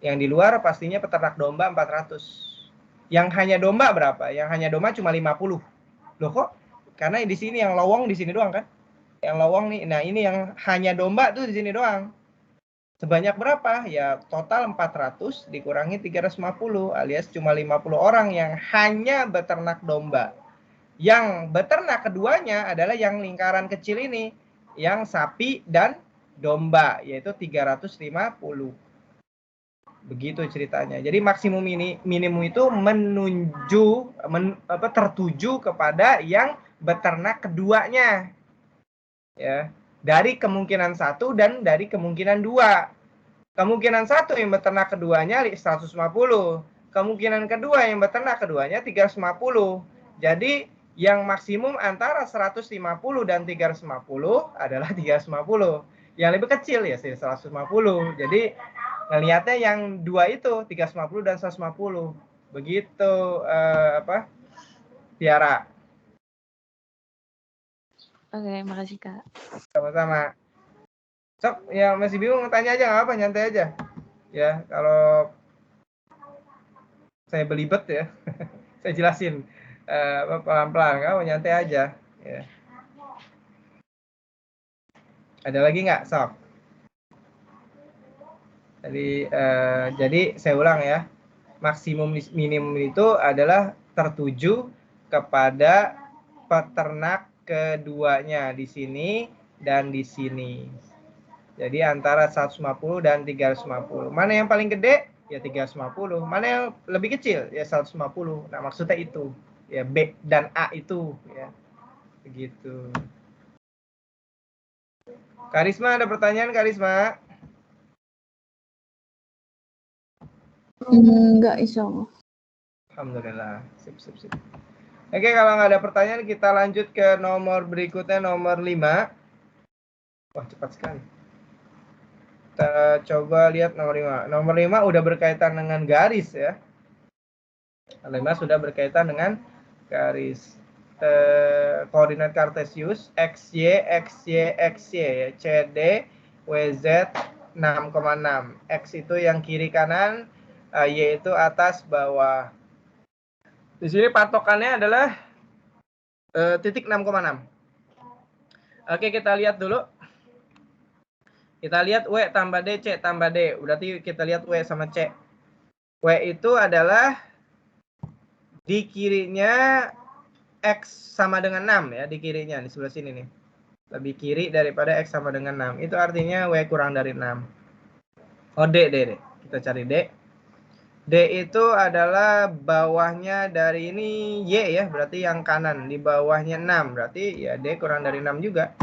Speaker 1: Yang di luar pastinya peternak domba 400. Yang hanya domba berapa? Yang hanya domba cuma 50. Loh kok? Karena di sini yang lowong di sini doang kan? Yang lowong nih. Nah, ini yang hanya domba tuh di sini doang. Sebanyak berapa? Ya total 400 dikurangi 350 alias cuma 50 orang yang hanya beternak domba. Yang beternak keduanya adalah yang lingkaran kecil ini, yang sapi dan domba, yaitu 350. Begitu ceritanya. Jadi maksimum minimum itu tertuju kepada yang beternak keduanya. Ya, dari kemungkinan 1 dan dari kemungkinan 2. Kemungkinan 1 yang beternak keduanya 150. Kemungkinan kedua yang beternak keduanya 350. Jadi yang maksimum antara 150 dan 350 adalah 350. Yang lebih kecil ya 150. Jadi ngelihatnya yang dua itu 350 dan 150. Begitu Tiara.
Speaker 2: Oke, makasih Kak.
Speaker 1: Sama-sama. Sok, ya masih bingung tanya aja nggak apa, nyantai aja. Ya, kalau saya belibet ya, saya jelasin pelan-pelan, kamu nyantai aja. Ya. Ada lagi nggak, Sok? Jadi saya ulang ya, maksimum minimum itu adalah tertuju kepada peternak keduanya di sini dan di sini. Jadi antara 150 dan 350. Mana yang paling gede? Ya 350. Mana yang lebih kecil? Ya 150. Nah, maksudnya itu. Ya B dan A itu ya. Begitu. Karisma, ada pertanyaan Karisma?
Speaker 6: Enggak, insya Allah.
Speaker 1: Alhamdulillah. Sip. Oke, kalau nggak ada pertanyaan kita lanjut ke nomor berikutnya, nomor 5. Wah, cepat sekali. Kita coba lihat nomor 5. Nomor 5 udah berkaitan dengan garis ya. Nomor 5 sudah berkaitan dengan garis. Koordinat Kartesius XY ya. CD WZ 6,6. X itu yang kiri kanan, Y itu atas bawah. Di sini patokannya adalah titik 6,6. Oke, kita lihat dulu. Kita lihat W tambah D, C tambah D. Berarti kita lihat W sama C. W itu adalah di kirinya X sama dengan 6 ya. Di kirinya, di sebelah sini nih. Lebih kiri daripada X sama dengan 6. Itu artinya W kurang dari 6. Oh, D. Kita cari D. D itu adalah bawahnya dari ini Y ya. Berarti yang kanan. Di bawahnya 6. Berarti ya D kurang dari 6 juga.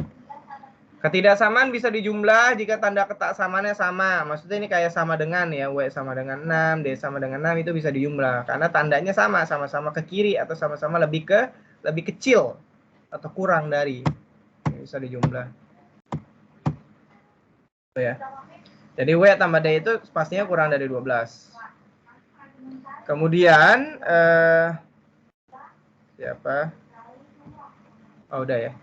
Speaker 1: Ketidaksamaan bisa dijumlah jika tanda ketaksamaannya sama. Maksudnya ini kayak sama dengan ya. W sama dengan 6, D sama dengan 6 itu bisa dijumlah. Karena tandanya sama. Sama-sama ke kiri atau sama-sama lebih lebih kecil atau kurang dari. Ini bisa dijumlah. Itu ya. Jadi W tambah D itu pastinya kurang dari 12. Kemudian siapa? Oh, udah ya.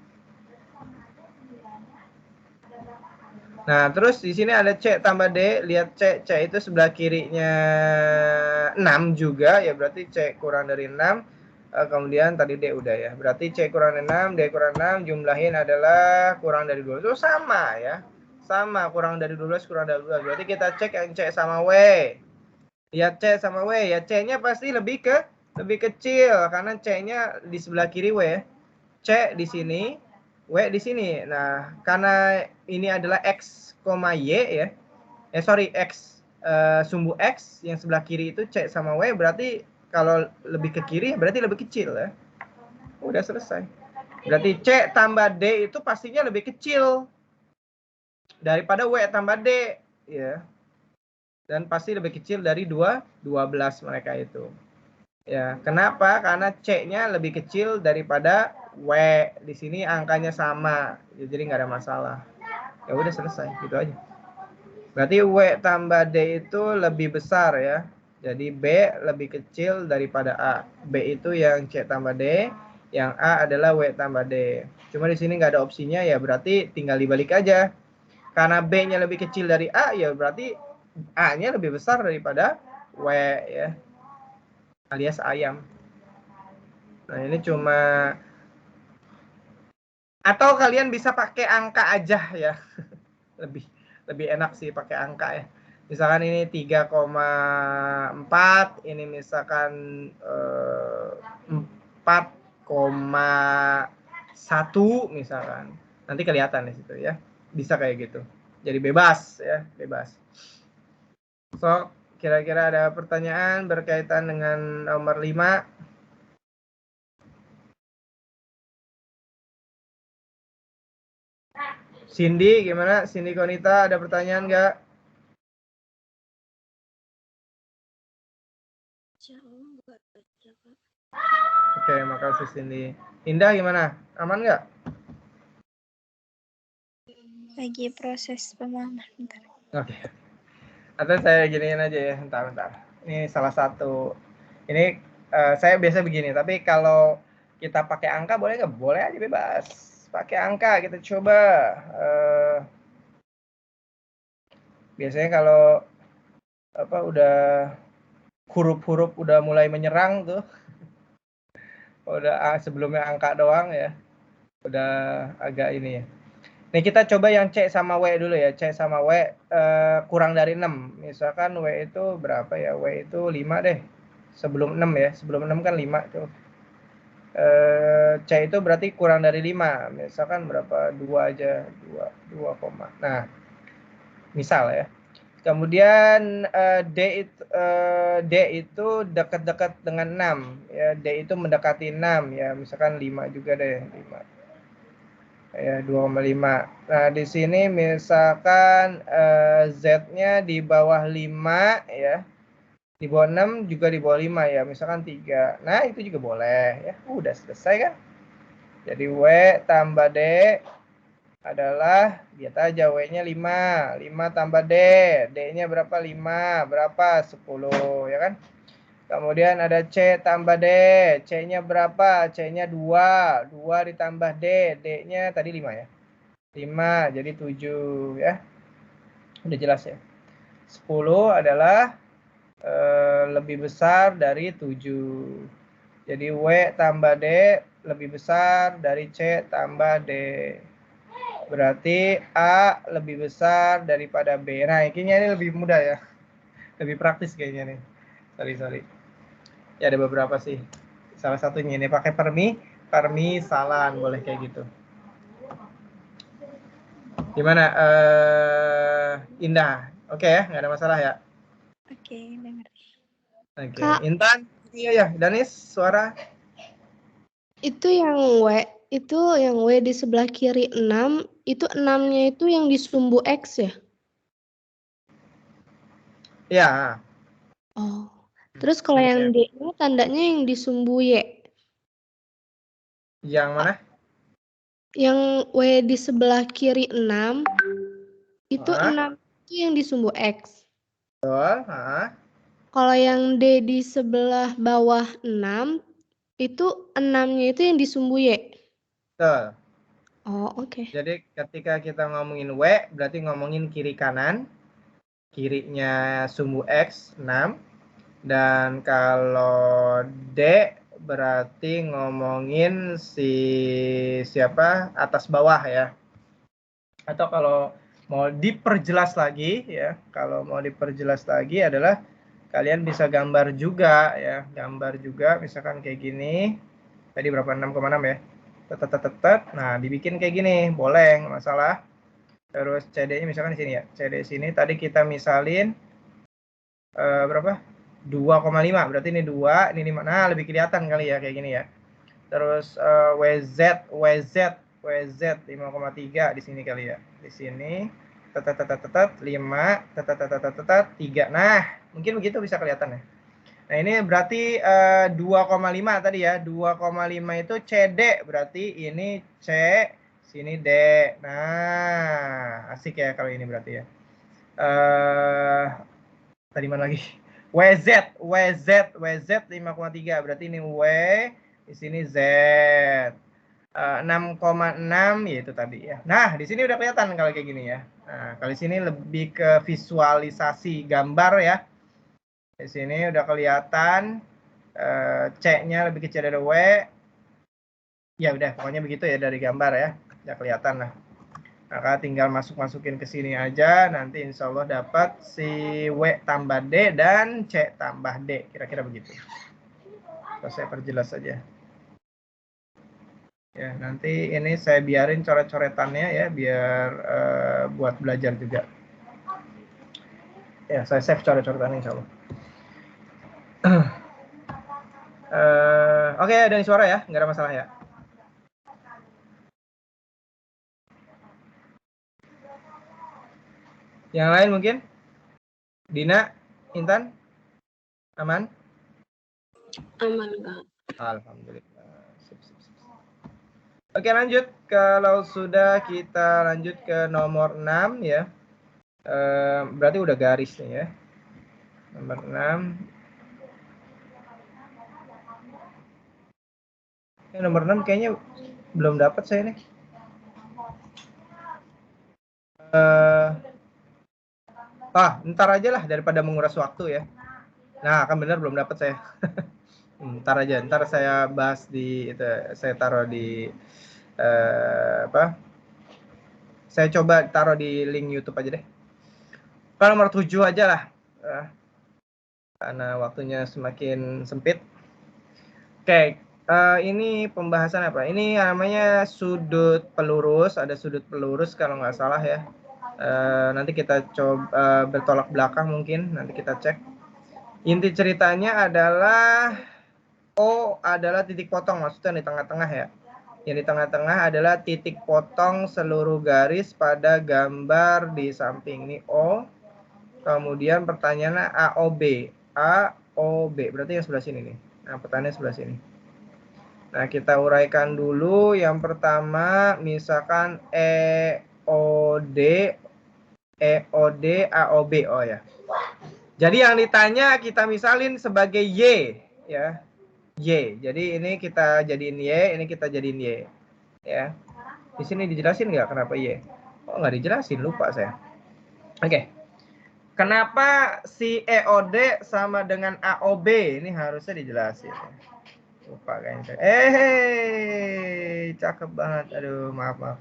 Speaker 1: Nah, terus di sini ada C tambah D. Lihat C. C itu sebelah kirinya 6 juga. Ya berarti C kurang dari 6. Kemudian tadi D udah ya. Berarti C kurang dari 6, D kurang 6. Jumlahin adalah kurang dari 12. Itu sama ya. Sama, kurang dari 12, kurang dari 12. Berarti kita cek yang C sama W. Lihat C sama W. Ya C-nya pasti lebih kecil. Karena C-nya di sebelah kiri W. C di sini. W di sini. Nah, karena ini adalah X, Y ya. X sumbu X yang sebelah kiri itu C sama W, berarti kalau lebih ke kiri berarti lebih kecil ya. Udah selesai. Berarti C tambah D itu pastinya lebih kecil daripada W tambah D ya. Dan pasti lebih kecil dari 12 mereka itu. Ya, kenapa? Karena C-nya lebih kecil daripada W. Di sini angkanya sama, jadi nggak ada masalah. Ya udah selesai, gitu aja. Berarti W tambah D itu lebih besar ya. Jadi B lebih kecil daripada A. B itu yang C tambah D, yang A adalah W tambah D. Cuma di sini nggak ada opsinya ya, berarti tinggal dibalik aja. Karena B-nya lebih kecil dari A, ya berarti A-nya lebih besar daripada W ya. Alias ayam. Nah, ini cuma, atau kalian bisa pakai angka aja ya. lebih enak sih pakai angka ya. Misalkan ini 3,4, ini misalkan 4,1 misalkan. Nanti kelihatan di situ ya. Bisa kayak gitu. Jadi bebas ya, bebas. So, kira-kira ada pertanyaan berkaitan dengan nomor 5? Cindy, gimana? Cindy Konita, ada pertanyaan nggak? Oke, makasih Cindy. Indah gimana? Aman nggak?
Speaker 4: Lagi proses pemahaman.
Speaker 1: Oke. Atau saya giniin aja ya, bentar. Ini salah satu. Ini saya biasa begini, tapi kalau kita pakai angka boleh nggak? Boleh aja bebas. Pakai angka kita coba. Biasanya kalau udah huruf-huruf udah mulai menyerang tuh, udah sebelumnya angka doang ya, udah agak ini ya. Nih kita coba yang C sama W dulu ya. C sama W kurang dari 6. Misalkan W itu berapa ya? W itu 5 deh. Sebelum 6 ya. Sebelum 6 kan 5 tuh. C itu berarti kurang dari 5. Misalkan berapa? 2 aja. 2, nah, misal ya. Kemudian D itu dekat-dekat dengan 6 ya. D itu mendekati 6 ya. Misalkan 5 juga deh, 5. Ya, 2,5. Nah, di sini misalkan Z-nya di bawah 5 ya. Di bawah 6 juga di bawah 5 ya. Misalkan 3. Nah, itu juga boleh ya. Udah selesai kan? Jadi W tambah D adalah, lihat aja W-nya 5. 5 tambah D. D-nya berapa? 5. Berapa? 10 ya kan? Kemudian ada C tambah D. C-nya berapa? C-nya 2. 2 ditambah D. D-nya tadi 5 ya. 5 jadi 7 ya. Udah jelas ya. 10 adalah lebih besar dari 7. Jadi W tambah D lebih besar dari C tambah D. Berarti A lebih besar daripada B. Nah, kayaknya ini lebih mudah ya. Lebih praktis kayaknya nih. Sorry. Ya ada beberapa sih. Salah satunya ini pakai permisalan, boleh kayak gitu. Gimana? Indah. Oke ya, nggak ada masalah ya?
Speaker 4: Oke, dengar.
Speaker 1: Oke.
Speaker 2: Kak.
Speaker 1: Intan? Iya ya, Danis, suara?
Speaker 2: Itu yang W di sebelah kiri 6, itu 6-nya itu yang di sumbu X ya?
Speaker 1: Ya.
Speaker 2: Oh. Terus kalau yang D-nya tandanya yang di sumbu Y?
Speaker 1: Yang mana?
Speaker 6: Yang W di sebelah kiri 6, itu 6 itu yang di sumbu X.
Speaker 1: Betul.
Speaker 6: Kalau yang D di sebelah bawah 6, itu 6-nya itu yang di sumbu Y.
Speaker 1: Betul.
Speaker 6: Oh, oke.
Speaker 1: Jadi ketika kita ngomongin W, berarti ngomongin kiri kanan. Kirinya sumbu X, 6. Dan kalau D berarti ngomongin siapa atas bawah ya. Atau kalau mau diperjelas lagi ya, kalau mau diperjelas lagi adalah kalian bisa gambar juga ya, gambar juga misalkan kayak gini. Tadi berapa 6,6 ya. Nah, dibikin kayak gini, boleh, nggak masalah. Terus CD-nya misalkan di sini ya. CD sini tadi kita misalin berapa? 2,5, berarti ini 2, ini 5. Nah, lebih kelihatan kali ya kayak gini ya. Terus WZ 5,3 di sini kali ya. Di sini 5 3. Nah, mungkin begitu bisa kelihatan ya. Nah, ini berarti 2,5 tadi ya. 2,5 itu CD, berarti ini C, sini D. Nah, asik ya kalau ini berarti ya. Tadi mana lagi? WZ 5,3, berarti ini W, di sini Z. 6,6 ya itu tadi ya. Nah, di sini udah kelihatan kalau kayak gini ya. Nah, kali sini lebih ke visualisasi gambar ya. Di sini udah kelihatan C-nya lebih kecil dari W. Ya udah, pokoknya begitu ya dari gambar ya. Udah kelihatan lah. Maka tinggal masukin ke sini aja, nanti insya Allah dapat si W tambah D dan C tambah D, kira-kira begitu. So, saya perjelas saja. Ya, nanti ini saya biarin coret-coretannya ya, biar buat belajar juga. Ya, saya save coret-coretannya insya Allah. Oke, ada suara ya, nggak ada masalah ya. Yang lain mungkin? Dina, Intan, aman?
Speaker 5: Aman, Kak.
Speaker 1: Alhamdulillah. Oke, lanjut. Kalau sudah kita lanjut ke nomor 6 ya. Berarti udah garis nih ya. Nomor 6. Nomor 6 kayaknya belum dapat saya nih. Ntar aja lah daripada menguras waktu ya. Nah, kan bener belum dapat saya. Ntar aja, ntar saya bahas di itu, saya taruh di saya coba taruh di link YouTube aja deh. Kalau nomor 7 aja lah. Karena waktunya semakin sempit. Oke, ini pembahasan apa? Ini namanya sudut pelurus, ada sudut pelurus kalau nggak salah ya. Nanti kita coba bertolak belakang mungkin, nanti kita cek. Inti ceritanya adalah O adalah titik potong, maksudnya di tengah-tengah ya. Yang di tengah-tengah adalah titik potong seluruh garis pada gambar di samping. Ini O. Kemudian pertanyaannya AOB. AOB, berarti yang sebelah sini nih. Nah, pertanyaan sebelah sini. Nah, kita uraikan dulu. Yang pertama, misalkan EOD, AOB. Oh ya. Jadi yang ditanya kita misalin sebagai Y ya. Y. Jadi ini kita jadiin Y, ini kita jadiin Y. Ya. Di sini dijelasin nggak kenapa Y? Oh, nggak dijelasin, lupa saya. Oke. Kenapa si EOD sama dengan AOB? Ini harusnya dijelasin. Lupa kayaknya. Cakep banget. Aduh, maaf.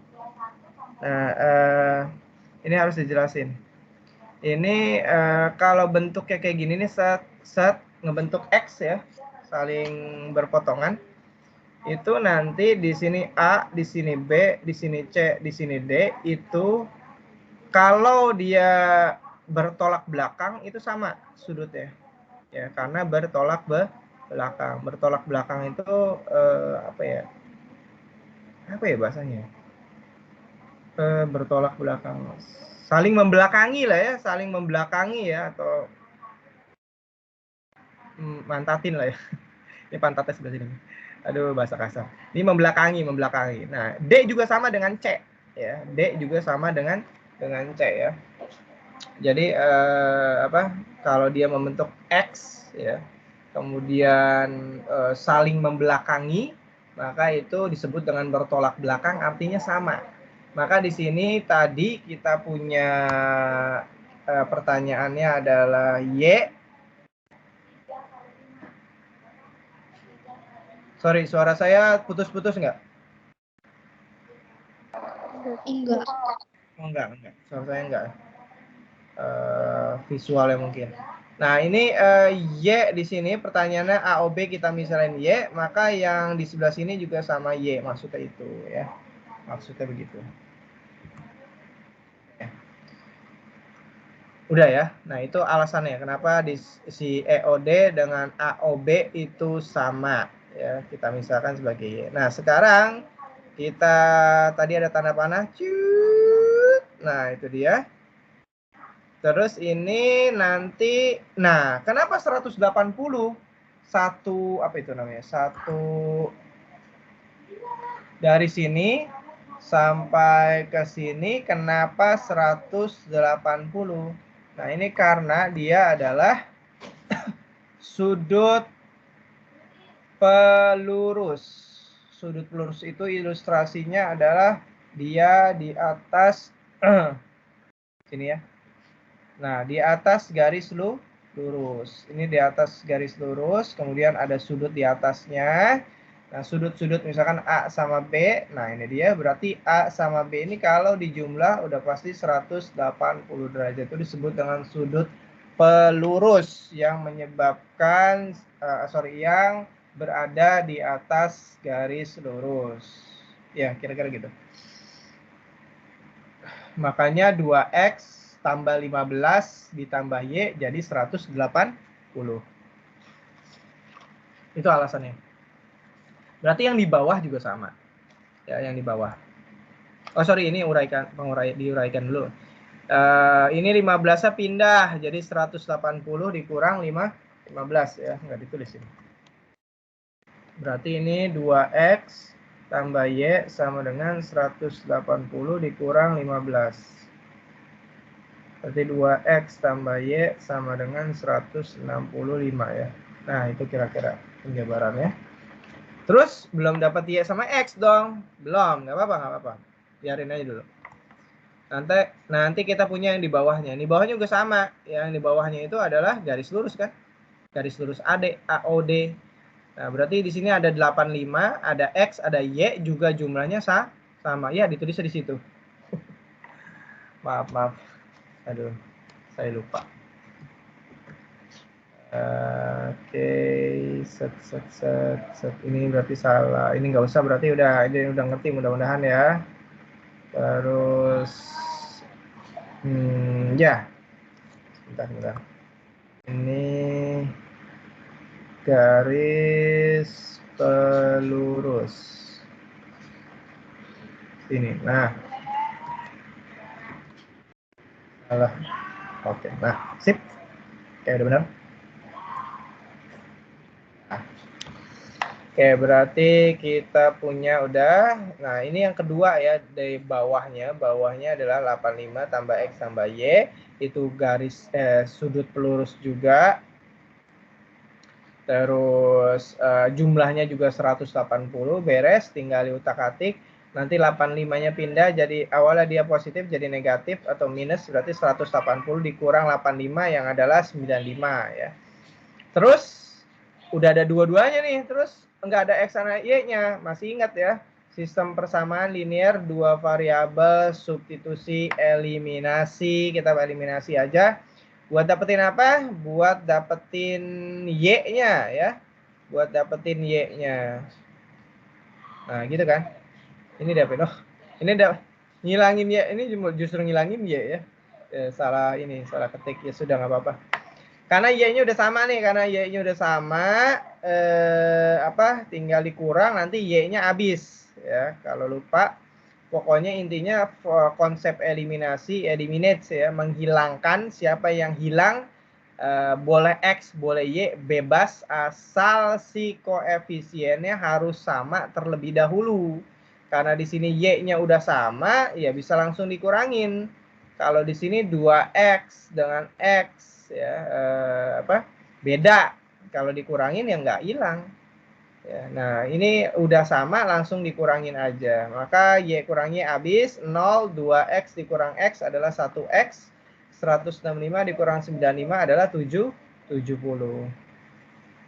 Speaker 1: Nah, ini harus dijelasin. Ini kalau bentuknya kayak gini nih, set ngebentuk X ya, saling berpotongan. Itu nanti di sini A, di sini B, di sini C, di sini D, itu kalau dia bertolak belakang itu sama sudutnya. Ya, karena bertolak belakang. Bertolak belakang itu apa ya bahasanya? Bertolak belakang. Saling membelakangi lah ya, saling membelakangi ya, atau mantatin lah ya. Ini pantatnya sebelah sini. Aduh, bahasa kasar. Ini membelakangi. Nah, D juga sama dengan C, ya. D juga sama dengan C, ya. Jadi kalau dia membentuk X, ya, kemudian saling membelakangi, maka itu disebut dengan bertolak belakang, artinya sama. Maka di sini tadi kita punya pertanyaannya adalah Y. Sorry, suara saya putus-putus nggak?
Speaker 6: Enggak.
Speaker 1: Oh, enggak. Suara saya enggak. Visualnya mungkin. Nah, ini Y di sini pertanyaannya A, O, B kita misalin Y, maka yang di sebelah sini juga sama Y, maksudnya itu, ya. Maksudnya begitu. Ya. Udah ya. Nah, itu alasannya kenapa si EOD dengan AOB itu sama, ya. Kita misalkan sebagai Y. Nah, sekarang kita tadi ada tanda panah. Nah, itu dia. Terus ini nanti, nah kenapa 180? Apa itu namanya? Dari sini sampai ke sini kenapa 180? Nah, ini karena dia adalah sudut pelurus. Sudut pelurus itu ilustrasinya adalah dia di atas sini ya. Nah, di atas garis lurus. Ini di atas garis lurus, kemudian ada sudut di atasnya. Nah, sudut-sudut misalkan A sama B. Nah, ini dia berarti A sama B ini kalau dijumlah udah pasti 180 derajat. Itu disebut dengan sudut pelurus yang menyebabkan yang berada di atas garis lurus. Ya, kira-kira gitu. Makanya 2X tambah 15 ditambah Y jadi 180. Itu alasannya. Berarti yang di bawah juga sama. Ya, yang di bawah. Oh, sorry, ini diuraikan dulu. Ini 15-nya pindah jadi 180 dikurang 15 ya, nggak ditulis ini. Berarti ini 2X tambah Y sama dengan 180 dikurang 15. Berarti 2X tambah Y sama dengan 165 ya. Nah, itu kira-kira penjabarannya. Terus belum dapat Y sama X dong. Belum, nggak apa-apa. Biarin aja dulu. Nanti kita punya yang di bawahnya. Di bawahnya juga sama. Yang di bawahnya itu adalah garis lurus kan. Garis lurus AOD. Nah, berarti di sini ada 85, ada X, ada Y, juga jumlahnya sama. Ya, ditulisnya di situ. Maaf. Aduh, saya lupa. Oke, set. Ini berarti salah. Ini nggak usah, berarti udah ngerti mudah-mudahan ya. Terus, ya. Bentar. Ini garis pelurus. Ini, nah. Salah. Oke, nah, sip. Oke, udah benar. Oke, berarti kita punya udah. Nah, ini yang kedua ya, dari bawahnya. Bawahnya adalah 85 tambah X tambah Y. Itu garis sudut pelurus juga. Terus jumlahnya juga 180, beres, tinggal diutak-atik. Nanti 85-nya pindah, jadi awalnya dia positif jadi negatif atau minus, berarti 180 dikurang 85 yang adalah 95 ya. Terus udah ada dua-duanya nih, terus enggak ada X sama Y-nya. Masih ingat ya, sistem persamaan linear dua variabel, substitusi, eliminasi. Kita eliminasi aja. Buat dapetin apa? Buat dapetin Y-nya ya. Buat dapetin Y-nya. Nah, gitu kan. Ini dapat. Oh, ini ngilangin Y. Ini justru ngilangin Y ya. Salah ketik ya, sudah nggak apa-apa. Karena Y-nya udah sama nih, tinggal dikurang nanti Y-nya habis ya. Kalau lupa, pokoknya intinya konsep eliminasi, eliminate ya, menghilangkan siapa yang hilang boleh X, boleh Y, bebas asal si koefisiennya harus sama terlebih dahulu. Karena di sini Y-nya udah sama, ya bisa langsung dikurangin. Kalau di sini 2X dengan X ya beda. Kalau dikurangin ya nggak hilang. Ya, nah, ini udah sama langsung dikurangin aja. Maka Y kurang Y habis 0, 2X dikurang X adalah 1X. 165 dikurang 95 adalah 70.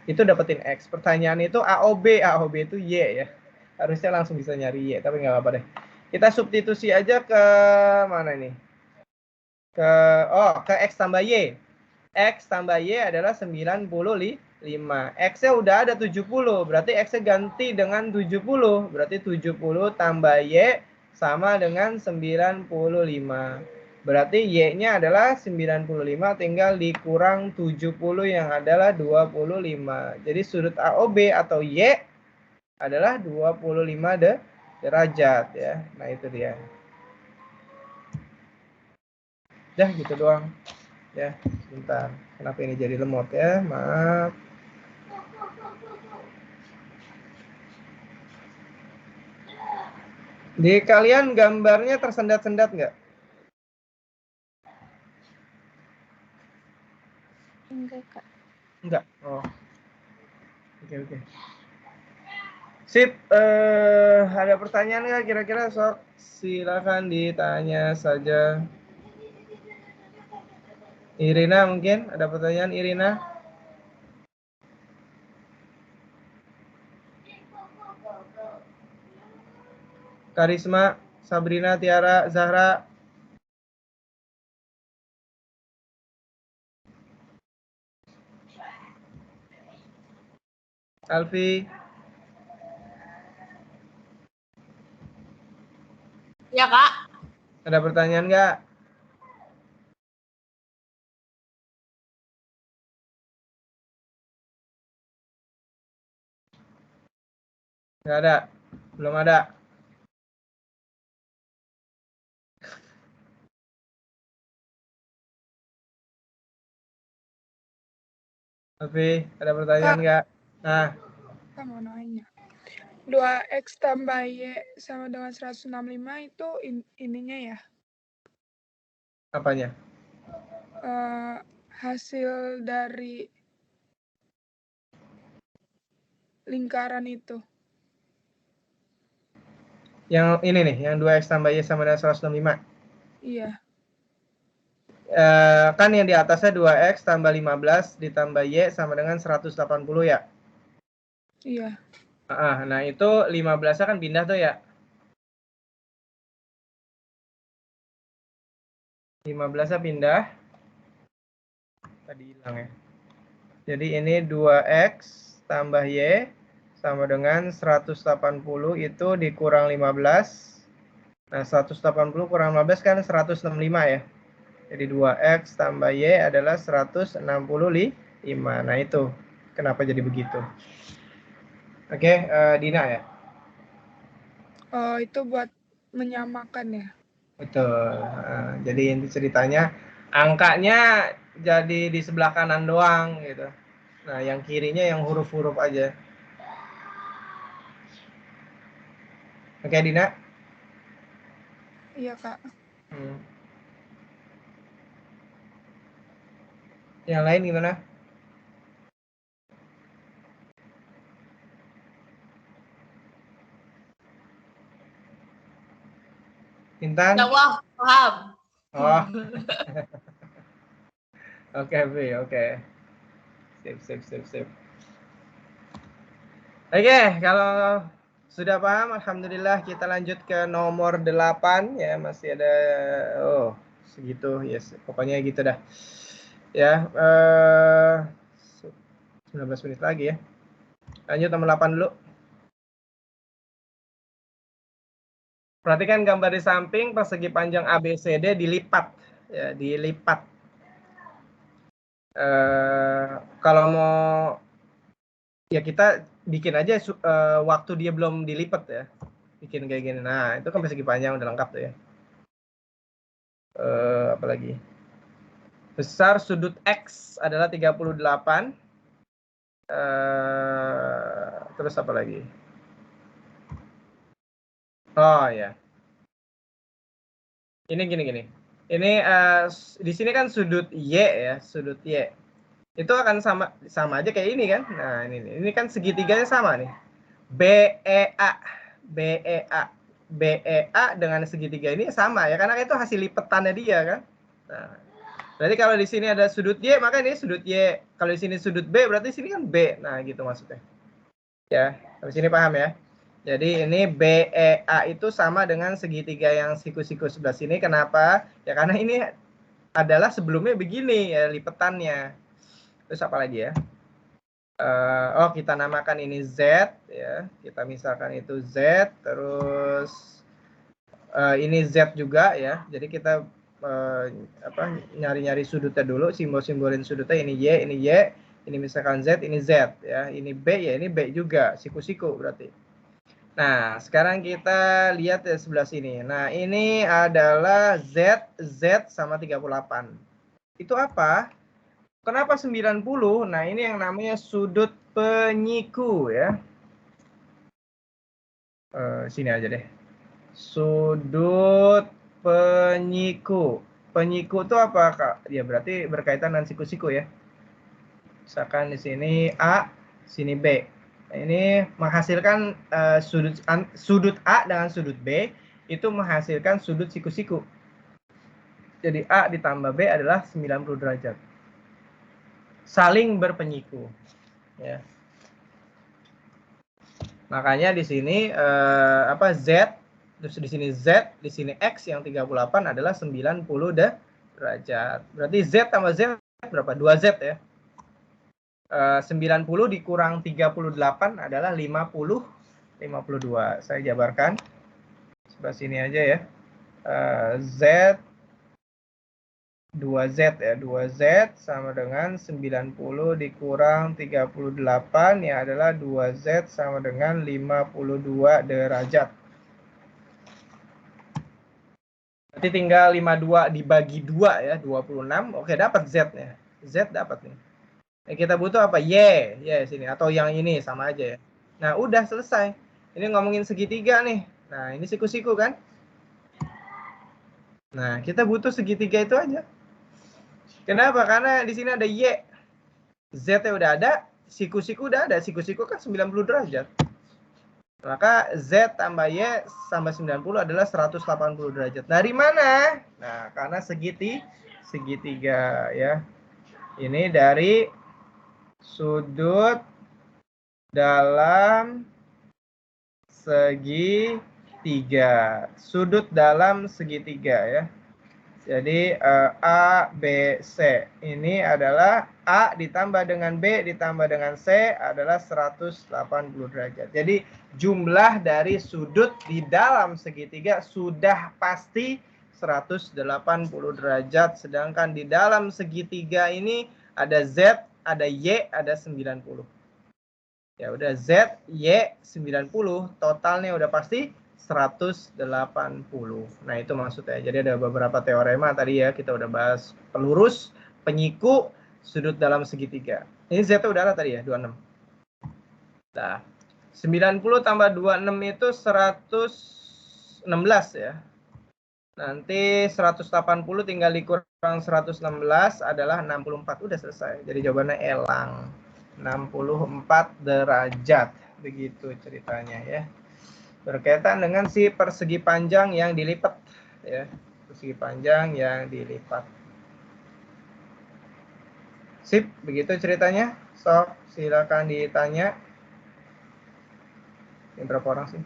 Speaker 1: Itu dapetin X. Pertanyaan itu AOB. AOB itu Y ya. Harusnya langsung bisa nyari Y, tapi nggak apa-apa deh. Kita substitusi aja ke mana ini? Ke X tambah Y. X tambah Y adalah 95. X-nya udah ada 70. Berarti X-nya ganti dengan 70. Berarti 70 tambah Y sama dengan 95. Berarti Y-nya adalah 95 tinggal dikurang 70 yang adalah 25. Jadi sudut AOB atau Y adalah 25 derajat ya. Nah, itu dia. Dah gitu doang. Ya, sebentar. Kenapa ini jadi lemot ya? Maaf. Di kalian gambarnya tersendat-sendat nggak?
Speaker 4: Enggak, Kak.
Speaker 1: Enggak. Oh. Oke. Sip. Ada pertanyaan nggak kira-kira? Sok silakan ditanya saja. Irina mungkin ada pertanyaan, Irina? Karisma, Sabrina, Tiara, Zahra. Alfi.
Speaker 5: Ya, Kak.
Speaker 1: Ada pertanyaan nggak? Nggak ada. Belum ada. Alfi, ada pertanyaan nggak? Nah.
Speaker 3: Kak mau nanya. 2X tambah Y sama dengan 165 itu ininya ya?
Speaker 1: Apanya?
Speaker 3: Hasil dari lingkaran itu.
Speaker 1: Yang ini nih, yang 2X tambah Y sama dengan 165.
Speaker 3: Iya.
Speaker 1: Kan yang di atasnya 2X tambah 15 ditambah Y sama dengan 180 ya?
Speaker 3: Iya.
Speaker 1: Nah itu 15-nya kan pindah tuh ya? 15-nya pindah. Tadi hilang ya. Jadi ini 2X tambah Y sama dengan 180 itu dikurang 15. Nah 180 kurang 15 kan 165 ya. Jadi 2X tambah Y adalah 165. Nah itu kenapa jadi begitu. Oke, Dina ya?
Speaker 3: Oh, itu buat menyamakan ya?
Speaker 1: Betul. Jadi inti ceritanya angkanya jadi di sebelah kanan doang gitu. Nah yang kirinya yang huruf-huruf aja. Oke, Dina?
Speaker 3: Iya, Kak.
Speaker 1: Yang lain gimana? Intan?
Speaker 5: Ya Allah, paham.
Speaker 1: Oh. Oke, Vi, oke. Sip. Oke, kalau sudah paham, alhamdulillah kita lanjut ke nomor 8 ya, masih ada segitu, yes. Pokoknya gitu dah. Ya, 19 menit lagi ya. Lanjut nomor 8 dulu. Perhatikan gambar di samping, persegi panjang ABCD dilipat. Ya, dilipat. Kalau mau, ya kita bikin aja waktu dia belum dilipat ya. Bikin kayak gini. Nah, itu kan persegi panjang udah lengkap tuh ya. Apalagi. Besar sudut X adalah 38. Terus apa lagi? Oh ya. Ini gini. Ini di sini kan sudut Y ya, sudut Y. Itu akan sama aja kayak ini kan. Nah, ini kan segitiganya sama nih. BEA dengan segitiga ini sama ya, karena itu hasil lipetannya dia kan. Nah, berarti kalau di sini ada sudut Y, maka ini sudut Y. Kalau di sini sudut B, berarti sini kan B. Nah, gitu maksudnya. Ya, di sini paham ya. Jadi ini BEA itu sama dengan segitiga yang siku-siku sebelah sini. Kenapa? Ya karena ini adalah sebelumnya begini ya lipetannya. Terus apa lagi ya? Oh, kita namakan ini Z ya. Kita misalkan itu Z, terus ini Z juga ya. Jadi kita nyari-nyari sudutnya dulu, simbol-simbolin sudutnya ini Y, ini misalkan Z, ini Z ya. Ini B ya, ini B juga, siku-siku berarti. Nah, sekarang kita lihat ya sebelah sini. Nah, ini adalah Z sama 38. Itu apa? Kenapa 90? Nah, ini yang namanya sudut penyiku ya. Sini aja deh. Sudut penyiku. Penyiku itu apa, Kak? Ya, berarti berkaitan dengan siku-siku ya. Misalkan di sini A, sini B. Nah, ini menghasilkan sudut A dengan sudut B itu menghasilkan sudut siku-siku. Jadi A ditambah B adalah 90 derajat. Saling berpenyiku. Ya. Makanya di sini Z, terus di sini Z, di sini X yang 38 adalah 90 derajat. Berarti Z tambah Z berapa? 2Z ya. 90 dikurang 38 adalah 52. Saya jabarkan sebelah sini aja ya. Z 2Z ya. 2Z sama dengan 90 dikurang 38 ya adalah 2Z sama dengan 52 derajat. Berarti tinggal 52 dibagi 2 ya, 26. Oke, dapat Z-nya. Z dapat nih. Kita butuh apa? Y sini atau yang ini sama aja ya. Nah, udah selesai. Ini ngomongin segitiga nih. Nah, ini siku-siku kan? Nah, kita butuh segitiga itu aja. Kenapa? Karena di sini ada Y. Z-nya udah ada, siku-siku udah ada. Siku-siku kan 90 derajat. Maka Z tambah Y sama 90 adalah 180 derajat. Dari mana? Nah, karena segitiga ya. Ini dari sudut dalam segitiga. Sudut dalam segitiga ya. Jadi A, B, C. Ini adalah A ditambah dengan B ditambah dengan C adalah 180 derajat. Jadi jumlah dari sudut di dalam segitiga sudah pasti 180 derajat. Sedangkan di dalam segitiga ini ada Z, ada Y, ada 90. Ya udah Z, Y, 90. Totalnya udah pasti 180. Nah, itu maksudnya. Jadi ada beberapa teorema tadi ya, kita udah bahas pelurus, penyiku, sudut dalam segitiga. Ini Z udah ada tadi ya, 26. Nah, 90 tambah 26 itu 116 ya. Nanti 180 tinggal dikurang 116 adalah 64. Udah selesai. Jadi jawabannya elang. 64 derajat. Begitu ceritanya ya. Berkaitan dengan si persegi panjang yang dilipat ya. Persegi panjang yang dilipat. Sip, begitu ceritanya. So, silakan ditanya. Ini berapa orang sih?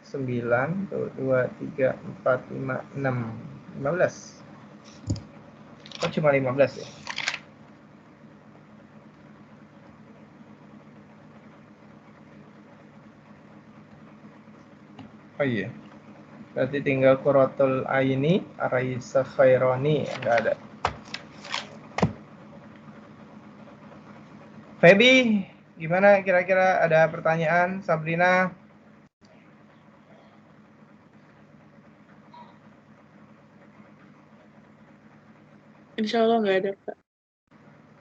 Speaker 1: 9, 2, 3, 4, 5, 6, 15. Oh, cuma 15 ya? Oh iya. Berarti tinggal Qurratul Aini, Araisa Khaironi, enggak ada. Feby, gimana kira-kira ada pertanyaan? Sabrina?
Speaker 7: Insya Allah nggak ada, Kak.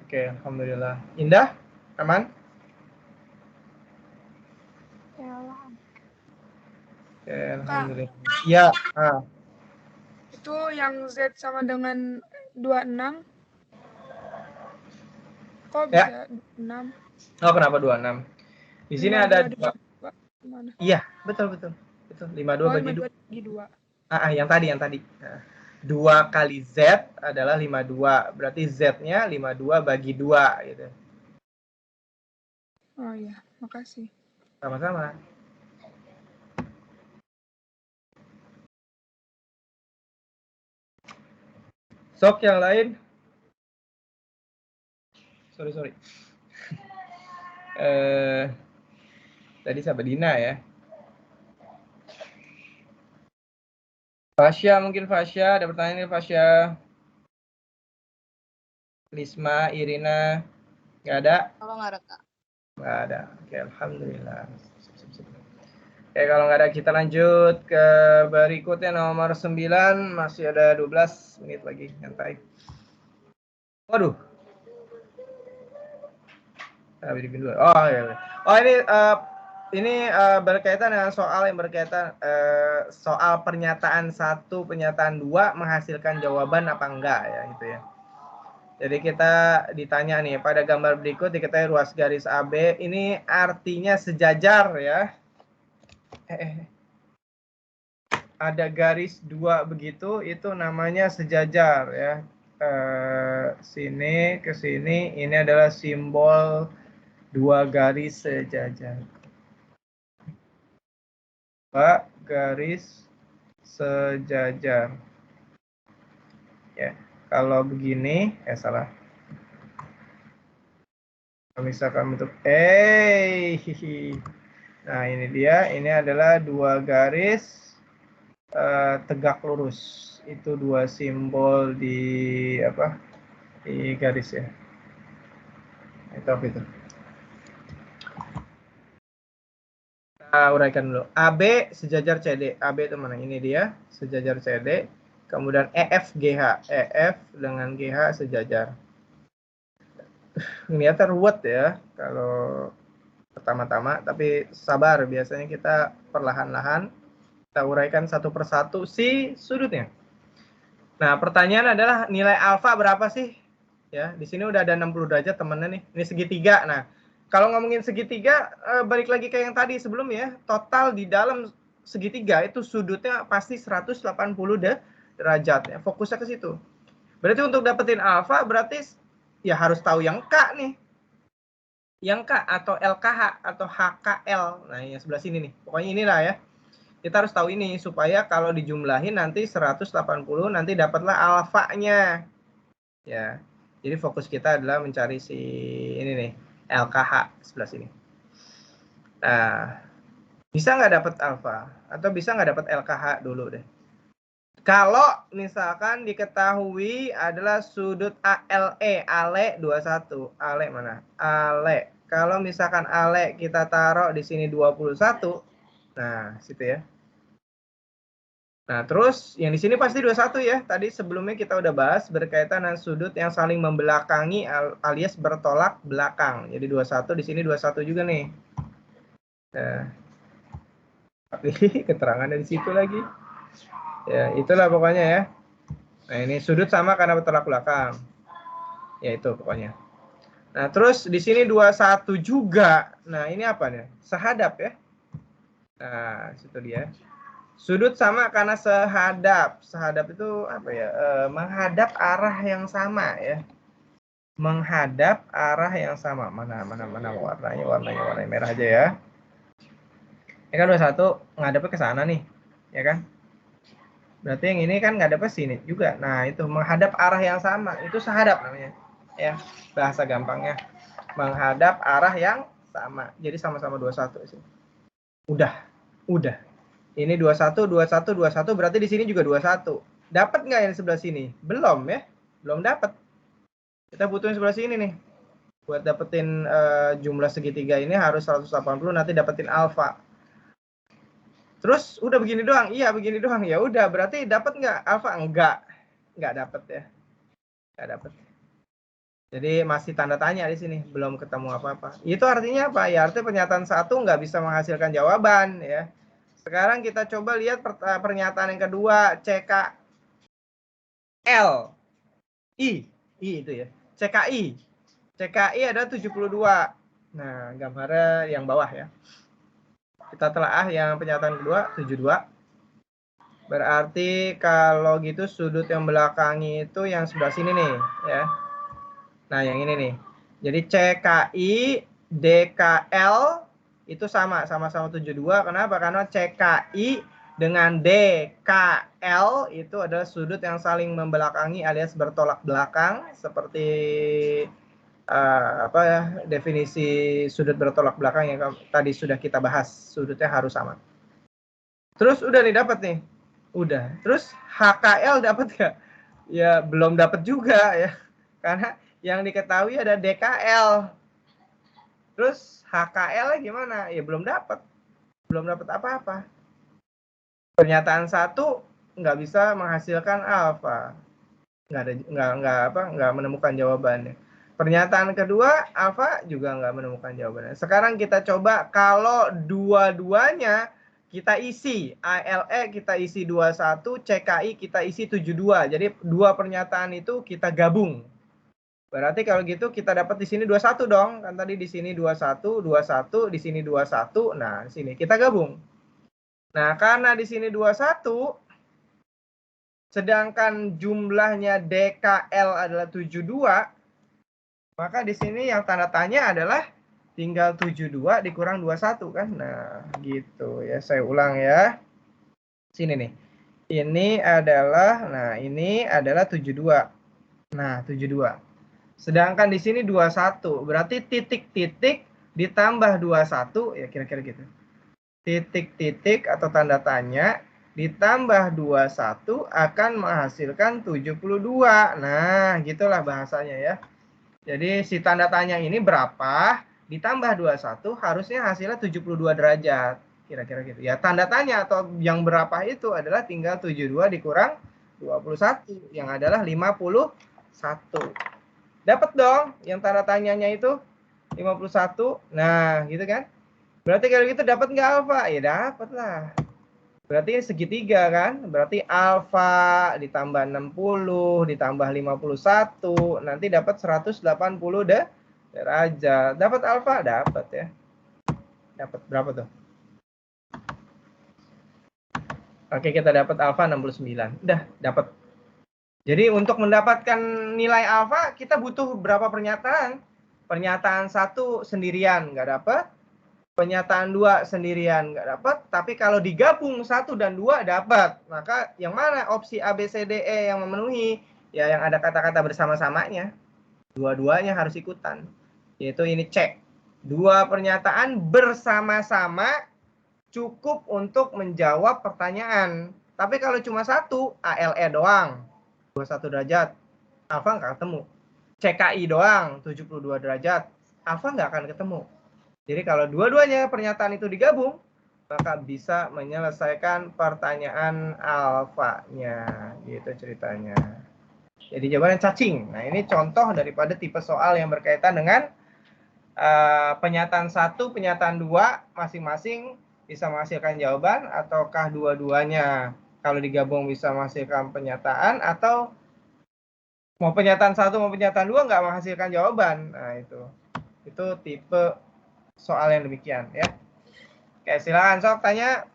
Speaker 1: Oke, alhamdulillah. Indah, aman?
Speaker 3: Ya Allah.
Speaker 1: Oke, alhamdulillah. Ya,
Speaker 3: Itu yang Z sama dengan 26. Kok
Speaker 1: Ya.
Speaker 3: bisa 26?
Speaker 1: Oh, kenapa 26? Di sini ada 2.
Speaker 3: Mana?
Speaker 1: Iya, betul. 52 bagi 2.
Speaker 3: Bagi 2.
Speaker 1: Yang tadi. Nah, 2 kali Z adalah 52. Berarti Z-nya 52 bagi 2 gitu.
Speaker 3: Oh iya, makasih.
Speaker 1: Sama-sama. Sok yang lain. Sorry. Tadi sahabat Dina ya. Fasya, ada pertanyaan nih Fasya. Lisma, Irina, nggak ada?
Speaker 5: Kalau nggak ada, Kak.
Speaker 1: Nggak ada. Oke, alhamdulillah. Oke, kalau nggak ada kita lanjut ke berikutnya nomor 9. Masih ada 12 menit lagi, nyantai. Waduh. Oh ya. Oh ini berkaitan dengan soal yang berkaitan soal pernyataan 1, pernyataan 2 menghasilkan jawaban apa enggak ya gitu ya. Jadi kita ditanya nih pada gambar berikut diketahui ruas garis AB ini artinya sejajar ya. Ada garis 2 begitu itu namanya sejajar ya. Sini ke sini ini adalah simbol 2 garis sejajar. 2 garis sejajar. Ya, kalau begini, salah. Misalkan bentuk nah ini dia, ini adalah 2 garis tegak lurus. Itu 2 simbol di di garis ya. Itu. Uraikan dulu. AB sejajar CD. AB itu mana? Ini dia, sejajar CD. Kemudian EF GH. EF dengan GH sejajar. Ternyata ruwet ya kalau pertama-tama, tapi sabar, biasanya kita perlahan-lahan kita uraikan satu persatu si sudutnya. Nah, pertanyaan adalah nilai alfa berapa sih? Ya, di sini udah ada 60 derajat temennya nih. Ini segitiga. Nah, kalau ngomongin segitiga, balik lagi kayak yang tadi sebelumnya, total di dalam segitiga itu sudutnya pasti 180 derajat. Ya. Fokusnya ke situ. Berarti untuk dapetin alfa, berarti ya harus tahu yang K nih. Yang K atau LKH atau HKL. Nah, yang sebelah sini nih. Pokoknya inilah ya. Kita harus tahu ini supaya kalau dijumlahin nanti 180 nanti dapatlah alfanya. Ya. Jadi fokus kita adalah mencari si ini nih, LKH sebelah sini. Nah, bisa nggak dapat alfa? Atau bisa nggak dapat LKH dulu deh? Kalau misalkan diketahui adalah sudut ALE, ALE 21. ALE mana? ALE. Kalau misalkan ALE kita taruh di sini 21. Nah, situ ya. Nah, terus yang di sini pasti 21 ya. Tadi sebelumnya kita udah bahas berkaitan dengan sudut yang saling membelakangi alias bertolak belakang. Jadi 21 di sini 21 juga nih. Nah, tapi keterangannya di situ lagi. Ya, itulah pokoknya ya. Nah, ini sudut sama karena bertolak belakang. Ya, itu pokoknya. Nah, terus di sini 21 juga. Nah, ini apa nih? Sehadap ya. Nah, situ dia. Sudut sama karena sehadap. Sehadap itu apa ya? Menghadap arah yang sama ya. Menghadap arah yang sama. Mana warnanya? Warnanya merah aja ya. Ini kan 21 ngadepnya ke sana nih. Ya kan? Berarti yang ini kan ngadepnya sini juga. Nah, itu menghadap arah yang sama. Itu sehadap namanya. Ya, bahasa gampangnya. Menghadap arah yang sama. Jadi sama-sama 21 sih. Udah. Ini 21 berarti di sini juga 21. Dapat nggak yang di sebelah sini? Belum ya. Belum dapat. Kita butuhin sebelah sini nih. Buat dapetin jumlah segitiga ini harus 180 nanti dapetin alfa. Terus udah begini doang? Iya, begini doang. Ya udah, berarti dapat nggak alfa? Enggak dapat ya. Nggak dapat. Jadi masih tanda tanya di sini, belum ketemu apa-apa. Itu artinya apa? Ya artinya pernyataan satu nggak bisa menghasilkan jawaban ya. Sekarang kita coba lihat pernyataan yang kedua, CKL. I itu ya. CKI. CKI ada 72. Nah, gambarnya yang bawah ya. Kita telaah yang pernyataan kedua, 72. Berarti kalau gitu sudut yang belakangi itu yang sebelah sini nih ya. Nah, yang ini nih. Jadi CKI DKL itu sama-sama 72. Kenapa? Karena CKI dengan DKL itu adalah sudut yang saling membelakangi alias bertolak belakang seperti apa ya, definisi sudut bertolak belakang yang tadi sudah kita bahas. Sudutnya harus sama. Terus udah nih dapat nih. Udah. Terus HKL dapat nggak? Ya belum dapat juga ya. Karena yang diketahui ada DKL. Terus HKL gimana? Ya belum dapat. Belum dapat apa-apa. Pernyataan satu nggak bisa menghasilkan alfa. Nggak menemukan jawabannya. Pernyataan kedua alfa juga nggak menemukan jawabannya. Sekarang kita coba kalau dua-duanya kita isi. ALE kita isi 21, CKI kita isi 72. Jadi dua pernyataan itu kita gabung. Berarti kalau gitu kita dapat di sini 21 dong. Kan tadi di sini 21, 21, di sini 21. Nah, di sini kita gabung. Nah, karena di sini 21 sedangkan jumlahnya DKL adalah 72, maka di sini yang tanda tanya adalah tinggal 72 dikurang 21 kan. Nah, gitu ya. Saya ulang ya. Sini nih. Ini adalah 72. Nah, 72. Sedangkan di sini 21, berarti titik-titik ditambah 21, ya kira-kira gitu. Titik-titik atau tanda tanya ditambah 21 akan menghasilkan 72. Nah, gitulah bahasanya ya. Jadi si tanda tanya ini berapa ditambah 21 harusnya hasilnya 72 derajat. Kira-kira gitu. Ya, tanda tanya atau yang berapa itu adalah tinggal 72 dikurang 21 yang adalah 51. Dapat dong yang tanda tanyanya itu 51. Nah, gitu kan? Berarti kalau gitu dapat nggak alfa? Ya dapat lah. Berarti segitiga kan? Berarti alfa ditambah 60 ditambah 51 nanti dapat 180 derajat. Dapat alfa? Dapat ya. Dapat berapa tuh? Oke, kita dapat alfa 69. Udah, dapat. Jadi untuk mendapatkan nilai alfa kita butuh berapa pernyataan? Pernyataan 1 sendirian nggak dapat. Pernyataan 2 sendirian nggak dapat. Tapi kalau digabung 1 dan 2 dapat. Maka yang mana opsi A, B, C, D, E yang memenuhi? Ya yang ada kata-kata bersama-samanya. Dua-duanya harus ikutan. Yaitu ini C. 2 pernyataan bersama-sama cukup untuk menjawab pertanyaan. Tapi kalau cuma 1, ALE doang. 21 derajat, alfa nggak ketemu. CKI doang, 72 derajat, alfa nggak akan ketemu. Jadi kalau dua-duanya pernyataan itu digabung, maka bisa menyelesaikan pertanyaan alfanya. Gitu ceritanya. Jadi jawabannya cacing. Nah, ini contoh daripada tipe soal yang berkaitan dengan pernyataan 1, pernyataan 2, masing-masing bisa menghasilkan jawaban, ataukah dua-duanya kalau digabung bisa menghasilkan pernyataan, atau mau pernyataan 1 mau pernyataan 2 nggak menghasilkan jawaban. Nah, itu tipe soal yang demikian ya. Oke, silakan sok tanya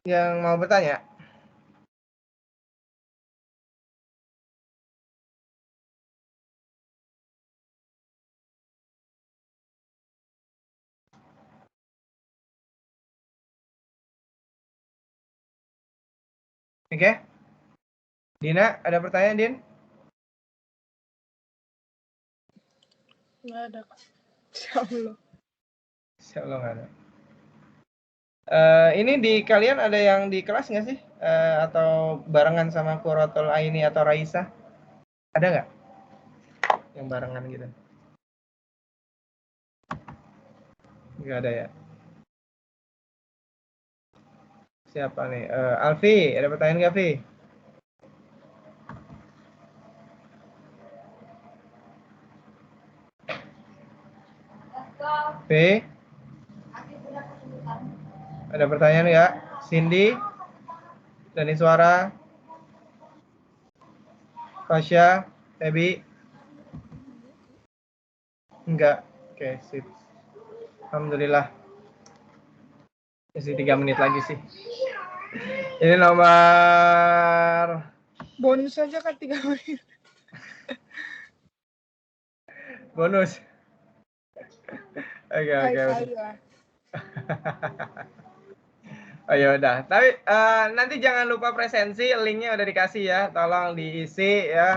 Speaker 1: yang mau bertanya. Oke. Dina, ada pertanyaan, Din?
Speaker 3: Nggak ada, Kak. Insyaallah.
Speaker 1: Insyaallah nggak ada. Ini di kalian ada yang di kelas nggak sih? Atau barengan sama Quratul Aini atau Raisa? Ada nggak? Yang barengan gitu? Nggak ada ya? Siapa nih? Alfi, ada pertanyaan nggak, Alfi? B. Ada pertanyaan ya? Cindy? Dani Suara? Fasya? Ebi? Enggak. Oke, sip. Alhamdulillah. Masih 3 menit lagi sih. Ini nomor
Speaker 3: Bonus saja kan 3 menit.
Speaker 1: bonus. Oke.
Speaker 3: Kali lah.
Speaker 1: Oh ya udah. Tapi nanti jangan lupa presensi, linknya udah dikasih ya. Tolong diisi ya.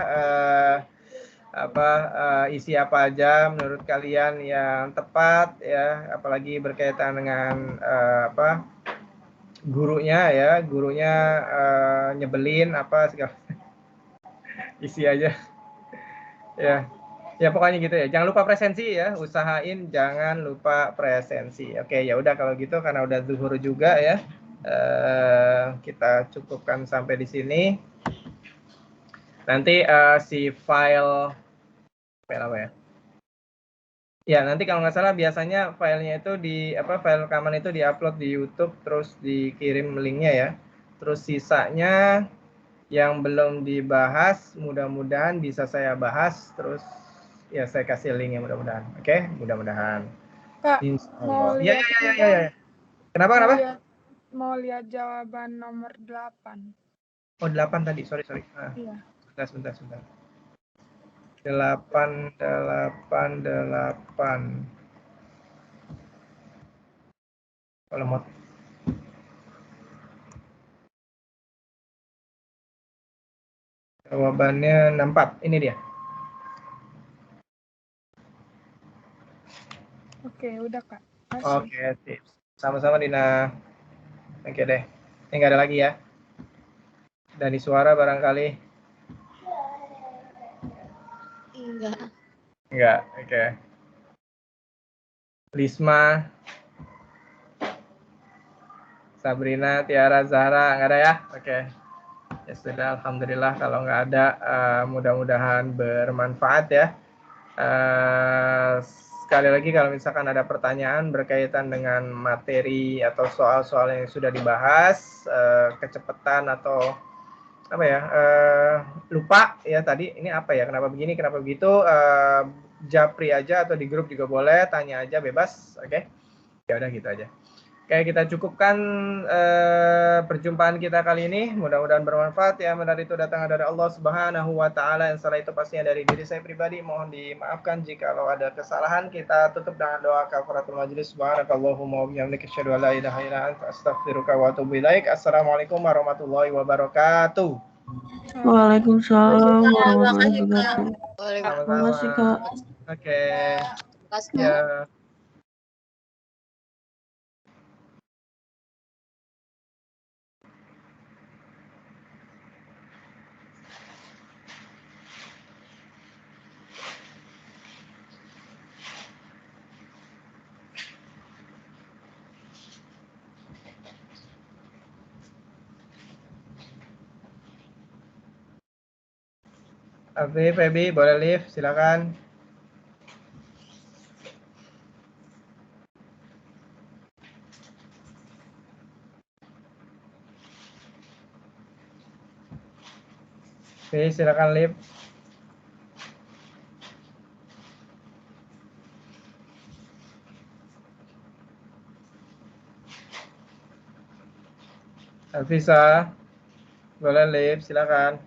Speaker 1: Isi apa aja menurut kalian yang tepat ya, apalagi berkaitan dengan gurunya ya, nyebelin apa segala. Isi aja. Ya pokoknya gitu ya. Jangan lupa presensi ya, usahain jangan lupa presensi. Oke, ya udah kalau gitu karena udah zuhur juga ya. Kita cukupkan sampai di sini. Nanti si file apa ya? Ya, nanti kalau nggak salah biasanya filenya itu file rekaman itu diupload di YouTube terus dikirim linknya ya. Terus sisanya yang belum dibahas mudah-mudahan bisa saya bahas terus ya saya kasih linknya mudah-mudahan. Oke, mudah-mudahan.
Speaker 3: Kak, mau lihat
Speaker 1: ya. Kenapa?
Speaker 3: Mau lihat jawaban nomor 8.
Speaker 1: Oh, 8 tadi. Sorry.
Speaker 3: Iya.
Speaker 1: Sebentar. 8. Kalau mau jawabannya 64. Ini dia.
Speaker 3: Oke, udah Kak.
Speaker 1: Oke, tips. Sama-sama Dina. Oke deh. Ini nggak ada lagi ya. Dani Suara barangkali. Enggak. Oke. Lisma. Sabrina, Tiara, Zahra, nggak ada ya? Oke. Ya sudah, alhamdulillah kalau nggak ada, mudah-mudahan bermanfaat ya. Sekali lagi kalau misalkan ada pertanyaan berkaitan dengan materi atau soal-soal yang sudah dibahas, kecepatan atau lupa ya tadi ini apa ya, kenapa begini, kenapa begitu, japri aja atau di grup juga boleh, tanya aja bebas, oke? Ya udah gitu aja. Oke, kita cukupkan perjumpaan kita kali ini. Mudah-mudahan bermanfaat ya. Benar itu datang dari Allah Subhanahu wa taala, yang salah itu pastinya dari diri saya pribadi. Mohon dimaafkan jika ada kesalahan. Kita tutup dengan doa kafaratul majelis. Subhanakallahumma wa bihamdika asyhadu an la ilaha illa anta astaghfiruka wa atubu ilaik. Assalamualaikum warahmatullahi wabarakatuh.
Speaker 2: Waalaikumsalam warahmatullahi wabarakatuh. Terima kasih Kak.
Speaker 1: Oke. Ya. Afif, Febi, boleh live, silakan. Oke, silakan live. Alvisa, boleh live, silakan.